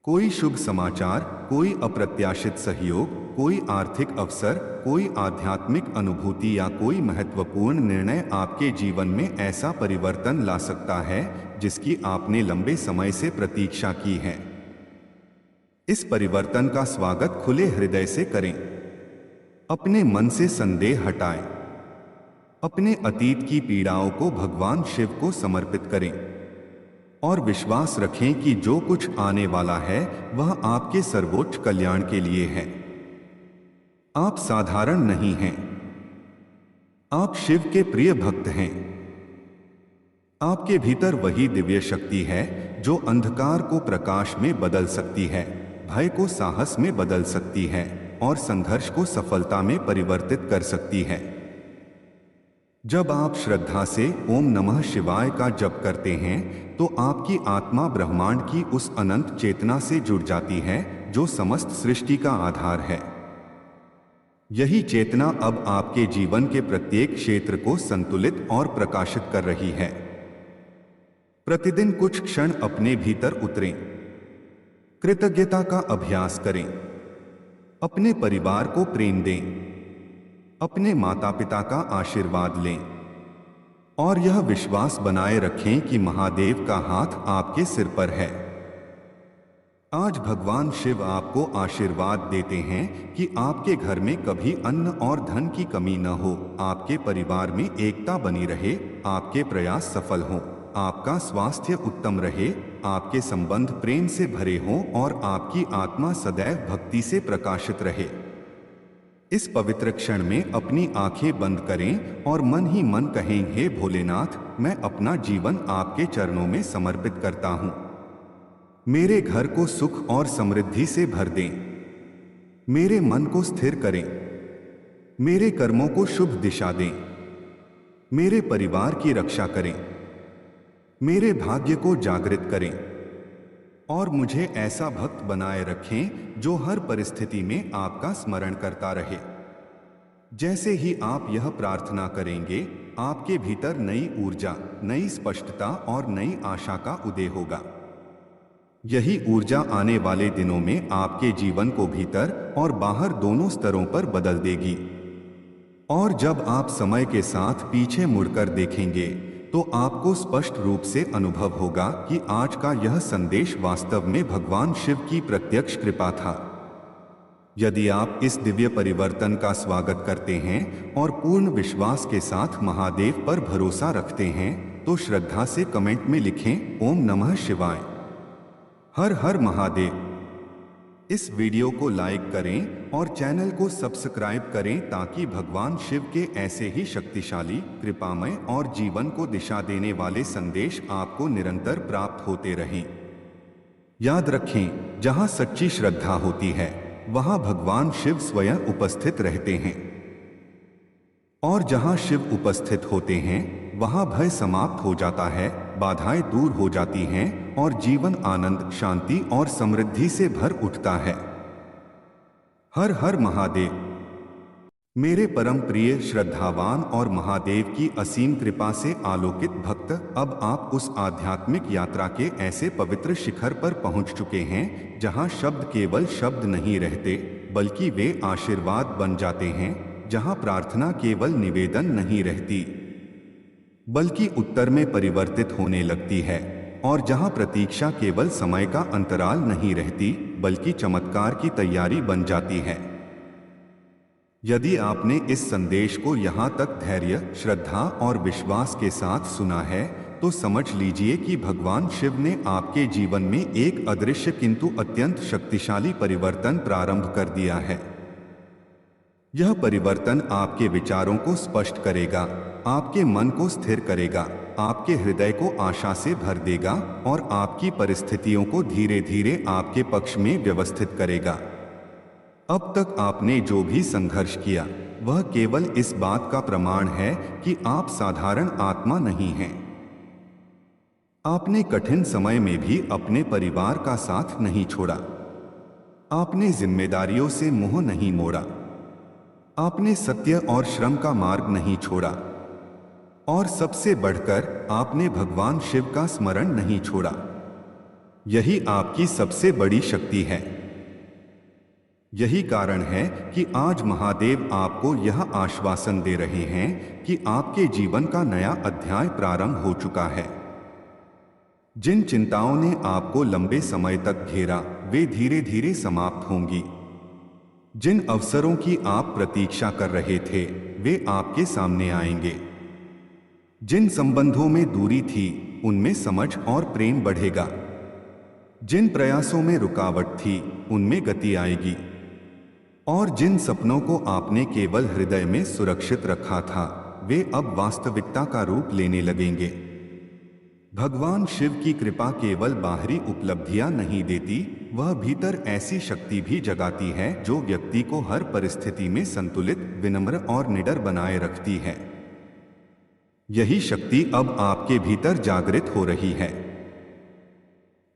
कोई शुभ समाचार, कोई अप्रत्याशित सहयोग, कोई आर्थिक अवसर, कोई आध्यात्मिक अनुभूति या कोई महत्वपूर्ण निर्णय आपके जीवन में ऐसा परिवर्तन ला सकता है जिसकी आपने लंबे समय से प्रतीक्षा की है। इस परिवर्तन का स्वागत खुले हृदय से करें। अपने मन से संदेह हटाएं। अपने अतीत की पीड़ाओं को भगवान शिव को समर्पित करें और विश्वास रखें कि जो कुछ आने वाला है वह आपके सर्वोच्च कल्याण के लिए है। आप साधारण नहीं हैं। आप शिव के प्रिय भक्त हैं। आपके भीतर वही दिव्य शक्ति है जो अंधकार को प्रकाश में बदल सकती है, भय को साहस में बदल सकती है और संघर्ष को सफलता में परिवर्तित कर सकती है। जब आप श्रद्धा से ओम नमः शिवाय का जप करते हैं तो आपकी आत्मा ब्रह्मांड की उस अनंत चेतना से जुड़ जाती है जो समस्त सृष्टि का आधार है। यही चेतना अब आपके जीवन के प्रत्येक क्षेत्र को संतुलित और प्रकाशित कर रही है। प्रतिदिन कुछ क्षण अपने भीतर उतरें, कृतज्ञता का अभ्यास करें, अपने परिवार को प्रेम दें, अपने माता पिता का आशीर्वाद लें और यह विश्वास बनाए रखें कि महादेव का हाथ आपके सिर पर है। आज भगवान शिव आपको आशीर्वाद देते हैं कि आपके घर में कभी अन्न और धन की कमी न हो, आपके परिवार में एकता बनी रहे, आपके प्रयास सफल हों, आपका स्वास्थ्य उत्तम रहे, आपके संबंध प्रेम से भरे हों और आपकी आत्मा सदैव भक्ति से प्रकाशित रहे। इस पवित्र क्षण में अपनी आंखें बंद करें और मन ही मन कहें, हे भोलेनाथ, मैं अपना जीवन आपके चरणों में समर्पित करता हूं। मेरे घर को सुख और समृद्धि से भर दें, मेरे मन को स्थिर करें, मेरे कर्मों को शुभ दिशा दें, मेरे परिवार की रक्षा करें, मेरे भाग्य को जागृत करें और मुझे ऐसा भक्त बनाए रखें जो हर परिस्थिति में आपका स्मरण करता रहे। जैसे ही आप यह प्रार्थना करेंगे, आपके भीतर नई ऊर्जा, नई स्पष्टता और नई आशा का उदय होगा। यही ऊर्जा आने वाले दिनों में आपके जीवन को भीतर और बाहर दोनों स्तरों पर बदल देगी। और जब आप समय के साथ पीछे मुड़कर देखेंगे तो आपको स्पष्ट रूप से अनुभव होगा कि आज का यह संदेश वास्तव में भगवान शिव की प्रत्यक्ष कृपा था। यदि आप इस दिव्य परिवर्तन का स्वागत करते हैं और पूर्ण विश्वास के साथ महादेव पर भरोसा रखते हैं तो श्रद्धा से कमेंट में लिखें, ओम नमः शिवाय, हर हर महादेव। इस वीडियो को लाइक करें और चैनल को सब्सक्राइब करें ताकि भगवान शिव के ऐसे ही शक्तिशाली, कृपामय और जीवन को दिशा देने वाले संदेश आपको निरंतर प्राप्त होते रहें। याद रखें, जहां सच्ची श्रद्धा होती है वहां भगवान शिव स्वयं उपस्थित रहते हैं और जहां शिव उपस्थित होते हैं वहां भय समाप्त हो जाता है, बाधाएं दूर हो जाती हैं और जीवन आनंद, शांति और समृद्धि से भर उठता है। हर हर महादेव। मेरे परम प्रिय, श्रद्धावान और महादेव की असीम कृपा से आलोकित भक्त, अब आप उस आध्यात्मिक यात्रा के ऐसे पवित्र शिखर पर पहुंच चुके हैं जहां शब्द केवल शब्द नहीं रहते बल्कि वे आशीर्वाद बन जाते हैं, जहां प्रार्थना केवल निवेदन नहीं रहती बल्कि उत्तर में परिवर्तित होने लगती है और जहां प्रतीक्षा केवल समय का अंतराल नहीं रहती बल्कि चमत्कार की तैयारी बन जाती है। यदि आपने इस संदेश को यहाँ तक धैर्य, श्रद्धा और विश्वास के साथ सुना है तो समझ लीजिए कि भगवान शिव ने आपके जीवन में एक अदृश्य किंतु अत्यंत शक्तिशाली परिवर्तन प्रारंभ कर दिया है। यह परिवर्तन आपके विचारों को स्पष्ट करेगा, आपके मन को स्थिर करेगा, आपके हृदय को आशा से भर देगा और आपकी परिस्थितियों को धीरे धीरे आपके पक्ष में व्यवस्थित करेगा। अब तक आपने जो भी संघर्ष किया वह केवल इस बात का प्रमाण है कि आप साधारण आत्मा नहीं हैं। आपने कठिन समय में भी अपने परिवार का साथ नहीं छोड़ा, आपने जिम्मेदारियों से मुंह नहीं मोड़ा, आपने सत्य और श्रम का मार्ग नहीं छोड़ा और सबसे बढ़कर आपने भगवान शिव का स्मरण नहीं छोड़ा। यही आपकी सबसे बड़ी शक्ति है। यही कारण है कि आज महादेव आपको यह आश्वासन दे रहे हैं कि आपके जीवन का नया अध्याय प्रारंभ हो चुका है। जिन चिंताओं ने आपको लंबे समय तक घेरा वे धीरे धीरे समाप्त होंगी। जिन अवसरों की आप प्रतीक्षा कर रहे थे वे आपके सामने आएंगे। जिन संबंधों में दूरी थी उनमें समझ और प्रेम बढ़ेगा। जिन प्रयासों में रुकावट थी उनमें गति आएगी। और जिन सपनों को आपने केवल हृदय में सुरक्षित रखा था वे अब वास्तविकता का रूप लेने लगेंगे। भगवान शिव की कृपा केवल बाहरी उपलब्धियां नहीं देती, वह भीतर ऐसी शक्ति भी जगाती है जो व्यक्ति को हर परिस्थिति में संतुलित, विनम्र और निडर बनाए रखती है। यही शक्ति अब आपके भीतर जागृत हो रही है।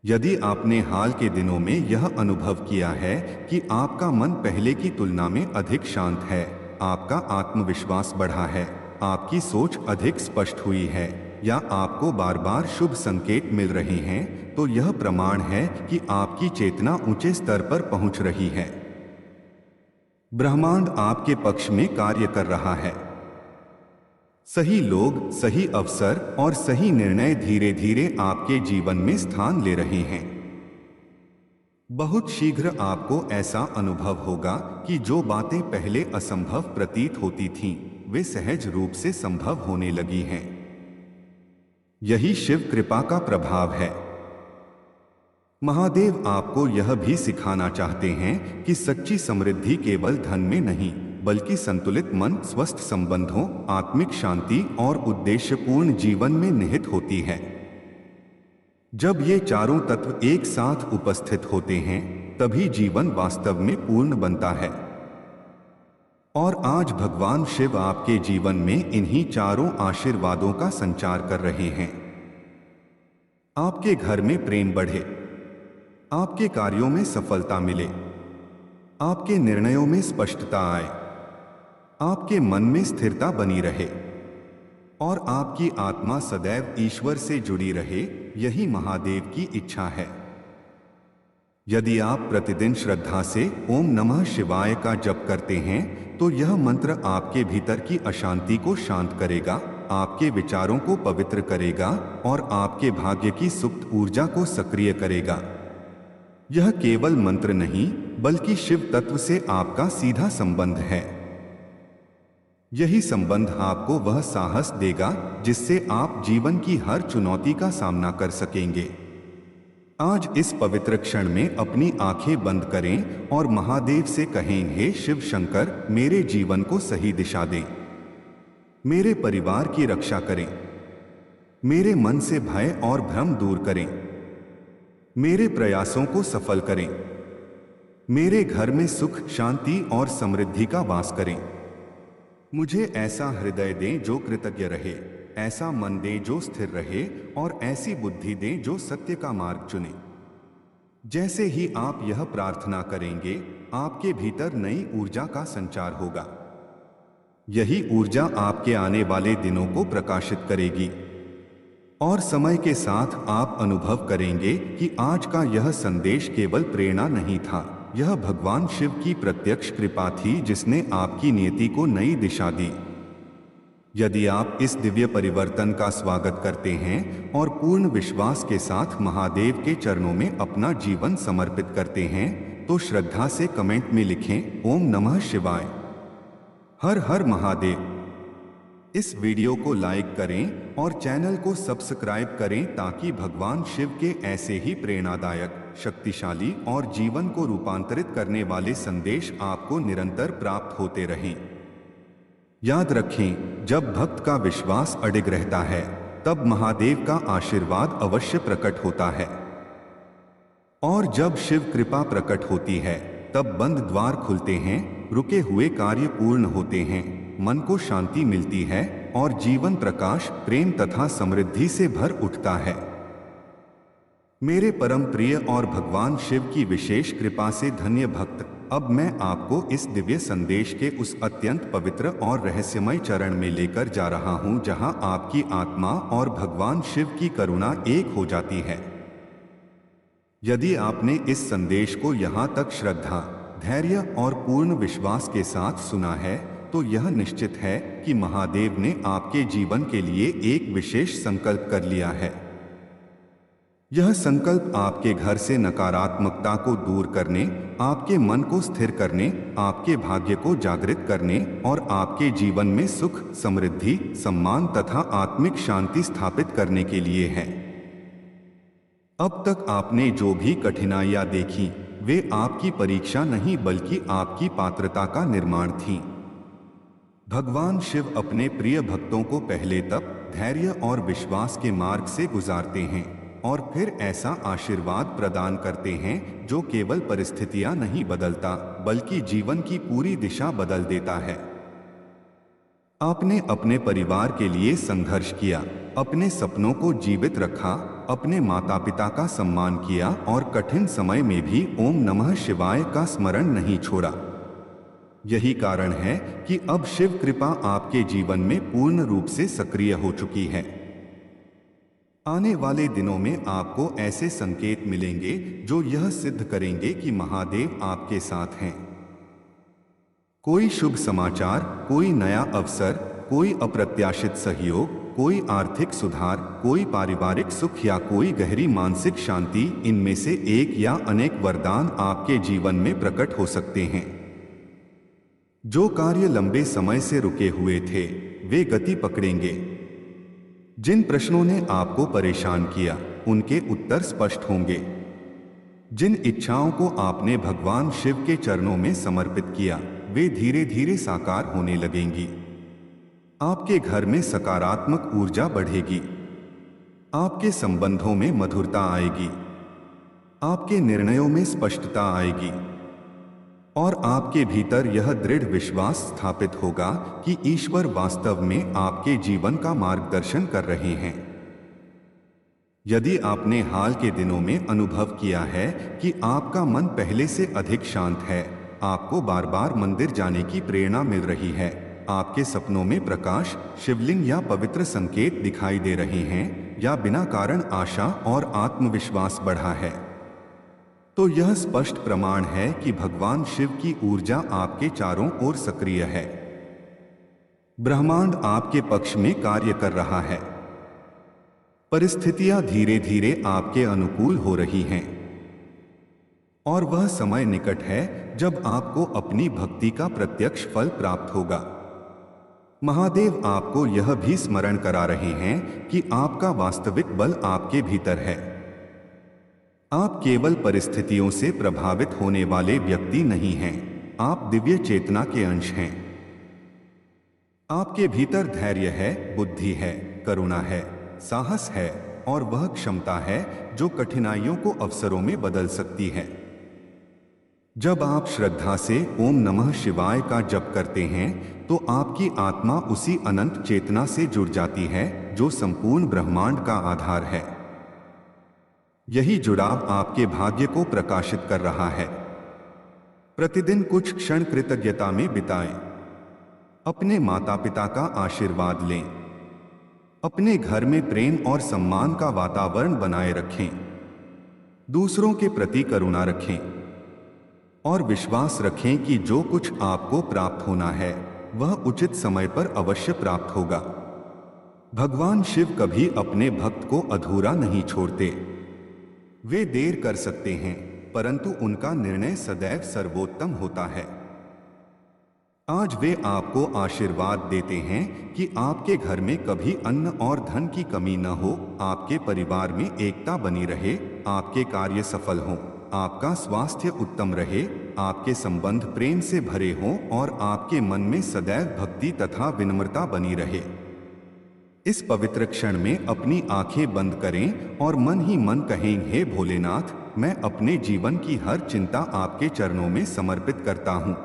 यदि आपने हाल के दिनों में यह अनुभव किया है कि आपका मन पहले की तुलना में अधिक शांत है, आपका आत्मविश्वास बढ़ा है, आपकी सोच अधिक स्पष्ट हुई है या आपको बार बार शुभ संकेत मिल रहे हैं, तो यह प्रमाण है कि आपकी चेतना ऊंचे स्तर पर पहुंच रही है। ब्रह्मांड आपके पक्ष में कार्य कर रहा है। सही लोग, सही अवसर और सही निर्णय धीरे धीरे आपके जीवन में स्थान ले रहे हैं। बहुत शीघ्र आपको ऐसा अनुभव होगा कि जो बातें पहले असंभव प्रतीत होती थीं, वे सहज रूप से संभव होने लगी हैं। यही शिव कृपा का प्रभाव है। महादेव आपको यह भी सिखाना चाहते हैं कि सच्ची समृद्धि केवल धन में नहीं, बल्कि संतुलित मन, स्वस्थ संबंधों, आत्मिक शांति और उद्देश्यपूर्ण जीवन में निहित होती है। जब ये चारों तत्व एक साथ उपस्थित होते हैं, तभी जीवन वास्तव में पूर्ण बनता है। और आज भगवान शिव आपके जीवन में इन्हीं चारों आशीर्वादों का संचार कर रहे हैं। आपके घर में प्रेम बढ़े, आपके कार्यों में सफलता मिले, आपके निर्णयों में स्पष्टता आए, आपके मन में स्थिरता बनी रहे और आपकी आत्मा सदैव ईश्वर से जुड़ी रहे, यही महादेव की इच्छा है। यदि आप प्रतिदिन श्रद्धा से ओम नमः शिवाय का जप करते हैं तो यह मंत्र आपके भीतर की अशांति को शांत करेगा, आपके विचारों को पवित्र करेगा और आपके भाग्य की सुप्त ऊर्जा को सक्रिय करेगा। यह केवल मंत्र नहीं, बल्कि शिव तत्व से आपका सीधा संबंध है। यही संबंध आपको वह साहस देगा जिससे आप जीवन की हर चुनौती का सामना कर सकेंगे। आज इस पवित्र क्षण में अपनी आंखें बंद करें और महादेव से कहें, हे शिव शंकर, मेरे जीवन को सही दिशा दें, मेरे परिवार की रक्षा करें, मेरे मन से भय और भ्रम दूर करें, मेरे प्रयासों को सफल करें, मेरे घर में सुख, शांति और समृद्धि का वास करें। मुझे ऐसा हृदय दें जो कृतज्ञ रहे, ऐसा मन दें जो स्थिर रहे और ऐसी बुद्धि दें जो सत्य का मार्ग चुने। जैसे ही आप यह प्रार्थना करेंगे, आपके भीतर नई ऊर्जा का संचार होगा। यही ऊर्जा आपके आने वाले दिनों को प्रकाशित करेगी और समय के साथ आप अनुभव करेंगे कि आज का यह संदेश केवल प्रेरणा नहीं था, यह भगवान शिव की प्रत्यक्ष कृपा थी जिसने आपकी नियति को नई दिशा दी। यदि आप इस दिव्य परिवर्तन का स्वागत करते हैं और पूर्ण विश्वास के साथ महादेव के चरणों में अपना जीवन समर्पित करते हैं, तो श्रद्धा से कमेंट में लिखें, ओम नमः शिवाय, हर हर महादेव। इस वीडियो को लाइक करें और चैनल को सब्सक्राइब करें ताकि भगवान शिव के ऐसे ही प्रेरणादायक, शक्तिशाली और जीवन को रूपांतरित करने वाले संदेश आपको निरंतर प्राप्त होते रहें। याद रखें, जब भक्त का विश्वास अडिग रहता है, तब महादेव का आशीर्वाद अवश्य प्रकट होता है। और जब शिव कृपा प्रकट होती है, तब बंद द्वार खुलते हैं, रुके हुए कार्य पूर्ण होते हैं, मन को शांति मिलती है और जीवन प्रकाश, प्रेम तथा समृद्धि से भर उठता है। मेरे परम प्रिय और भगवान शिव की विशेष कृपा से धन्य भक्त, अब मैं आपको इस दिव्य संदेश के उस अत्यंत पवित्र और रहस्यमय चरण में लेकर जा रहा हूं जहां आपकी आत्मा और भगवान शिव की करुणा एक हो जाती है। यदि आपने इस संदेश को यहां तक श्रद्धा, धैर्य और पूर्ण विश्वास के साथ सुना है, तो यह निश्चित है कि महादेव ने आपके जीवन के लिए एक विशेष संकल्प कर लिया है। यह संकल्प आपके घर से नकारात्मकता को दूर करने, आपके मन को स्थिर करने, आपके भाग्य को जागृत करने और आपके जीवन में सुख, समृद्धि, सम्मान तथा आत्मिक शांति स्थापित करने के लिए है। अब तक आपने जो भी कठिनाइयां देखी, वे आपकी परीक्षा नहीं बल्कि आपकी पात्रता का निर्माण थीं। भगवान शिव अपने प्रिय भक्तों को पहले तप, धैर्य और विश्वास के मार्ग से गुजारते हैं और फिर ऐसा आशीर्वाद प्रदान करते हैं जो केवल परिस्थितियां नहीं बदलता बल्कि जीवन की पूरी दिशा बदल देता है। आपने अपने परिवार के लिए संघर्ष किया, अपने सपनों को जीवित रखा, अपने माता पिता का सम्मान किया और कठिन समय में भी ओम नमः शिवाय का स्मरण नहीं छोड़ा। यही कारण है कि अब शिव कृपा आपके जीवन में पूर्ण रूप से सक्रिय हो चुकी है। आने वाले दिनों में आपको ऐसे संकेत मिलेंगे जो यह सिद्ध करेंगे कि महादेव आपके साथ हैं। कोई शुभ समाचार, कोई नया अवसर, कोई अप्रत्याशित सहयोग, कोई आर्थिक सुधार, कोई पारिवारिक सुख या कोई गहरी मानसिक शांति, इनमें से एक या अनेक वरदान आपके जीवन में प्रकट हो सकते हैं। जो कार्य लंबे समय से रुके हुए थे, वे गति पकड़ेंगे। जिन प्रश्नों ने आपको परेशान किया, उनके उत्तर स्पष्ट होंगे। जिन इच्छाओं को आपने भगवान शिव के चरणों में समर्पित किया, वे धीरे धीरे साकार होने लगेंगी। आपके घर में सकारात्मक ऊर्जा बढ़ेगी। आपके संबंधों में मधुरता आएगी। आपके निर्णयों में स्पष्टता आएगी और आपके भीतर यह दृढ़ विश्वास स्थापित होगा कि ईश्वर वास्तव में आपके जीवन का मार्गदर्शन कर रहे हैं। यदि आपने हाल के दिनों में अनुभव किया है कि आपका मन पहले से अधिक शांत है, आपको बार बार मंदिर जाने की प्रेरणा मिल रही है, आपके सपनों में प्रकाश, शिवलिंग या पवित्र संकेत दिखाई दे रहे हैं, या बिना कारण आशा और आत्मविश्वास बढ़ा है, तो यह स्पष्ट प्रमाण है कि भगवान शिव की ऊर्जा आपके चारों ओर सक्रिय है। ब्रह्मांड आपके पक्ष में कार्य कर रहा है। परिस्थितियां धीरे धीरे आपके अनुकूल हो रही हैं और वह समय निकट है जब आपको अपनी भक्ति का प्रत्यक्ष फल प्राप्त होगा। महादेव आपको यह भी स्मरण करा रहे हैं कि आपका वास्तविक बल आपके भीतर है। आप केवल परिस्थितियों से प्रभावित होने वाले व्यक्ति नहीं हैं, आप दिव्य चेतना के अंश हैं। आपके भीतर धैर्य है, बुद्धि है, करुणा है, साहस है और वह क्षमता है जो कठिनाइयों को अवसरों में बदल सकती है। जब आप श्रद्धा से ओम नमः शिवाय का जप करते हैं तो आपकी आत्मा उसी अनंत चेतना से जुड़ जाती है जो संपूर्ण ब्रह्मांड का आधार है। यही जुड़ाव आपके भाग्य को प्रकाशित कर रहा है। प्रतिदिन कुछ क्षण कृतज्ञता में बिताएं। अपने माता पिता का आशीर्वाद लें। अपने घर में प्रेम और सम्मान का वातावरण बनाए रखें। दूसरों के प्रति करुणा रखें और विश्वास रखें कि जो कुछ आपको प्राप्त होना है वह उचित समय पर अवश्य प्राप्त होगा। भगवान शिव कभी अपने भक्त को अधूरा नहीं छोड़ते। वे देर कर सकते हैं, परंतु उनका निर्णय सदैव सर्वोत्तम होता है। आज वे आपको आशीर्वाद देते हैं कि आपके घर में कभी अन्न और धन की कमी न हो, आपके परिवार में एकता बनी रहे, आपके कार्य सफल हों, आपका स्वास्थ्य उत्तम रहे, आपके संबंध प्रेम से भरे हों और आपके मन में सदैव भक्ति तथा विनम्रता बनी रहे। इस पवित्र क्षण में अपनी आंखें बंद करें और मन ही मन कहें, हे भोलेनाथ, मैं अपने जीवन की हर चिंता आपके चरणों में समर्पित करता हूँ।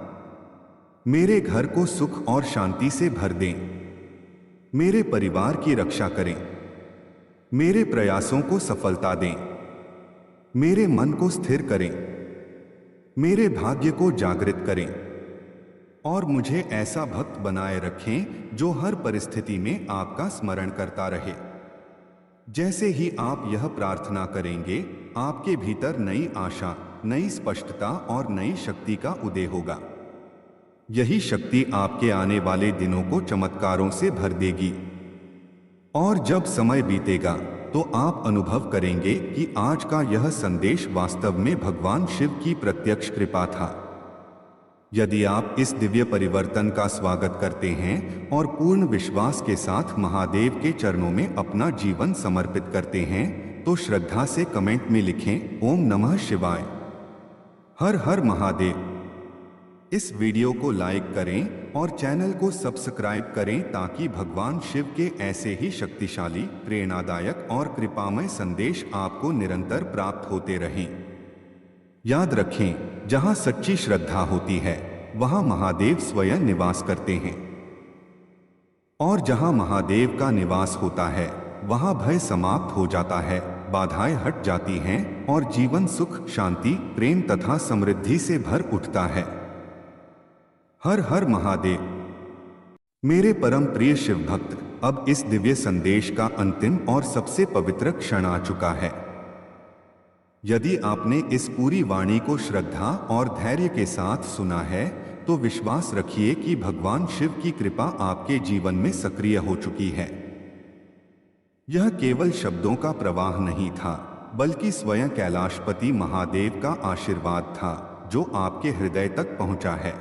मेरे घर को सुख और शांति से भर दें। मेरे परिवार की रक्षा करें। मेरे प्रयासों को सफलता दें। मेरे मन को स्थिर करें। मेरे भाग्य को जागृत करें और मुझे ऐसा भक्त बनाए रखें जो हर परिस्थिति में आपका स्मरण करता रहे। जैसे ही आप यह प्रार्थना करेंगे, आपके भीतर नई आशा, नई स्पष्टता और नई शक्ति का उदय होगा। यही शक्ति आपके आने वाले दिनों को चमत्कारों से भर देगी। और जब समय बीतेगा, तो आप अनुभव करेंगे कि आज का यह संदेश वास्तव में भगवान शिव की प्रत्यक्ष कृपा था। यदि आप इस दिव्य परिवर्तन का स्वागत करते हैं और पूर्ण विश्वास के साथ महादेव के चरणों में अपना जीवन समर्पित करते हैं, तो श्रद्धा से कमेंट में लिखें ओम नमः शिवाय, हर हर महादेव। इस वीडियो को लाइक करें और चैनल को सब्सक्राइब करें ताकि भगवान शिव के ऐसे ही शक्तिशाली, प्रेरणादायक और कृपामय संदेश आपको निरंतर प्राप्त होते रहें। याद रखें, जहां सच्ची श्रद्धा होती है वहां महादेव स्वयं निवास करते हैं, और जहां महादेव का निवास होता है वहां भय समाप्त हो जाता है, बाधाएं हट जाती हैं और जीवन सुख, शांति, प्रेम तथा समृद्धि से भर उठता है। हर हर महादेव। मेरे परम प्रिय शिव भक्त, अब इस दिव्य संदेश का अंतिम और सबसे पवित्र क्षण आ चुका है। यदि आपने इस पूरी वाणी को श्रद्धा और धैर्य के साथ सुना है, तो विश्वास रखिए कि भगवान शिव की कृपा आपके जीवन में सक्रिय हो चुकी है। यह केवल शब्दों का प्रवाह नहीं था, बल्कि स्वयं कैलाशपति महादेव का आशीर्वाद था जो आपके हृदय तक पहुंचा है।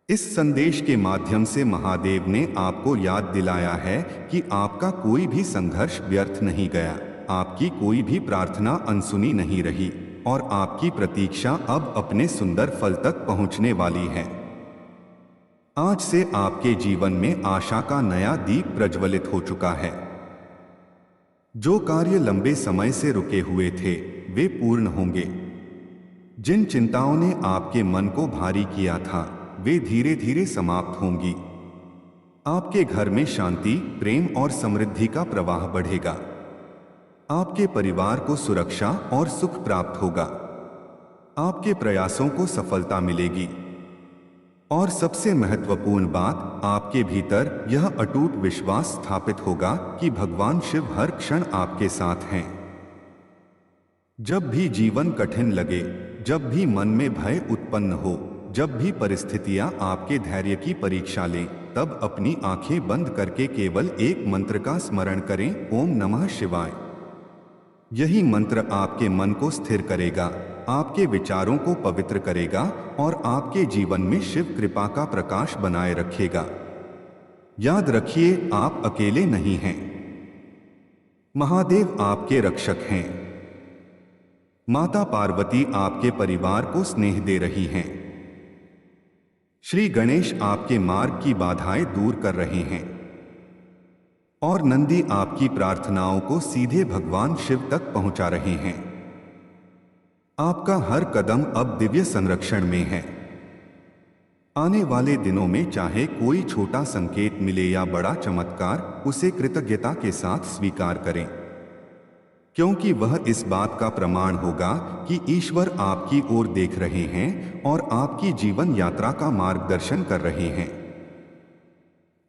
इस संदेश के माध्यम से महादेव ने आपको याद दिलाया है कि आपका कोई भी संघर्ष व्यर्थ नहीं गया, आपकी कोई भी प्रार्थना अनसुनी नहीं रही और आपकी प्रतीक्षा अब अपने सुंदर फल तक पहुंचने वाली है। आज से आपके जीवन में आशा का नया दीप प्रज्वलित हो चुका है। जो कार्य लंबे समय से रुके हुए थे वे पूर्ण होंगे। जिन चिंताओं ने आपके मन को भारी किया था वे धीरे धीरे समाप्त होंगी। आपके घर में शांति, प्रेम और समृद्धि का प्रवाह बढ़ेगा। आपके परिवार को सुरक्षा और सुख प्राप्त होगा। आपके प्रयासों को सफलता मिलेगी। और सबसे महत्वपूर्ण बात, आपके भीतर यह अटूट विश्वास स्थापित होगा कि भगवान शिव हर क्षण आपके साथ हैं। जब भी जीवन कठिन लगे, जब भी मन में भय उत्पन्न हो, जब भी परिस्थितियां आपके धैर्य की परीक्षा लें, तब अपनी आंखें बंद करके केवल एक मंत्र का स्मरण करें, ओम नमः शिवाय। यही मंत्र आपके मन को स्थिर करेगा, आपके विचारों को पवित्र करेगा और आपके जीवन में शिव कृपा का प्रकाश बनाए रखेगा। याद रखिए, आप अकेले नहीं हैं। महादेव आपके रक्षक हैं। माता पार्वती आपके परिवार को स्नेह दे रही हैं। श्री गणेश आपके मार्ग की बाधाएं दूर कर रहे हैं और नंदी आपकी प्रार्थनाओं को सीधे भगवान शिव तक पहुंचा रहे हैं। आपका हर कदम अब दिव्य संरक्षण में है। आने वाले दिनों में चाहे कोई छोटा संकेत मिले या बड़ा चमत्कार, उसे कृतज्ञता के साथ स्वीकार करें, क्योंकि वह इस बात का प्रमाण होगा कि ईश्वर आपकी ओर देख रहे हैं और आपकी जीवन यात्रा का मार्गदर्शन कर रहे हैं।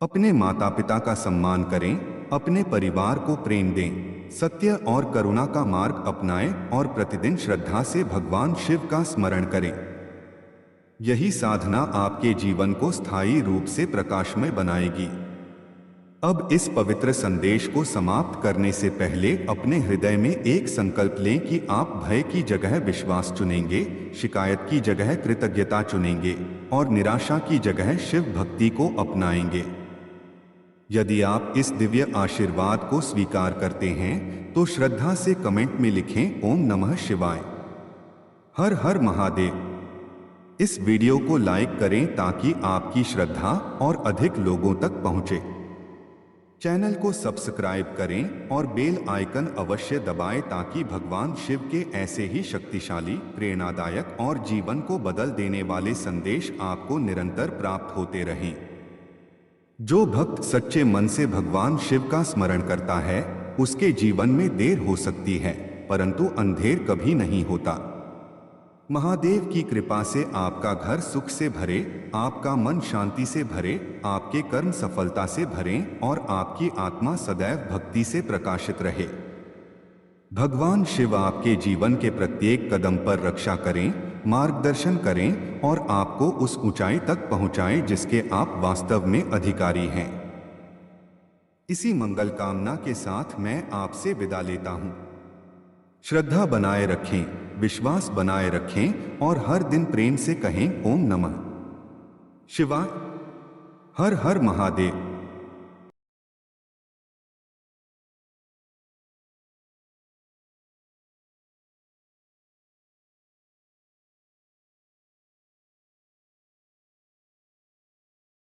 अपने माता पिता का सम्मान करें, अपने परिवार को प्रेम दें, सत्य और करुणा का मार्ग अपनाएं और प्रतिदिन श्रद्धा से भगवान शिव का स्मरण करें। यही साधना आपके जीवन को स्थायी रूप से प्रकाशमय बनाएगी। अब इस पवित्र संदेश को समाप्त करने से पहले अपने हृदय में एक संकल्प लें कि आप भय की जगह विश्वास चुनेंगे, शिकायत की जगह कृतज्ञता चुनेंगे और निराशा की जगह शिव भक्ति को अपनाएंगे। यदि आप इस दिव्य आशीर्वाद को स्वीकार करते हैं तो श्रद्धा से कमेंट में लिखें ओम नमः शिवाय, हर हर महादेव। इस वीडियो को लाइक करें ताकि आपकी श्रद्धा और अधिक लोगों तक पहुंचे। चैनल को सब्सक्राइब करें और बेल आइकन अवश्य दबाएं ताकि भगवान शिव के ऐसे ही शक्तिशाली, प्रेरणादायक और जीवन को बदल देने वाले संदेश आपको निरंतर प्राप्त होते रहें। जो भक्त सच्चे मन से भगवान शिव का स्मरण करता है, उसके जीवन में देर हो सकती है, परंतु अंधेर कभी नहीं होता। महादेव की कृपा से आपका घर सुख से भरे, आपका मन शांति से भरे, आपके कर्म सफलता से भरें और आपकी आत्मा सदैव भक्ति से प्रकाशित रहे। भगवान शिव आपके जीवन के प्रत्येक कदम पर रक्षा करें, मार्गदर्शन करें और आपको उस ऊंचाई तक पहुंचाएं जिसके आप वास्तव में अधिकारी हैं। इसी मंगल कामना के साथ मैं आपसे विदा लेता हूं। श्रद्धा बनाए रखें, विश्वास बनाए रखें और हर दिन प्रेम से कहें ओम नमः शिवाय। हर हर महादेव।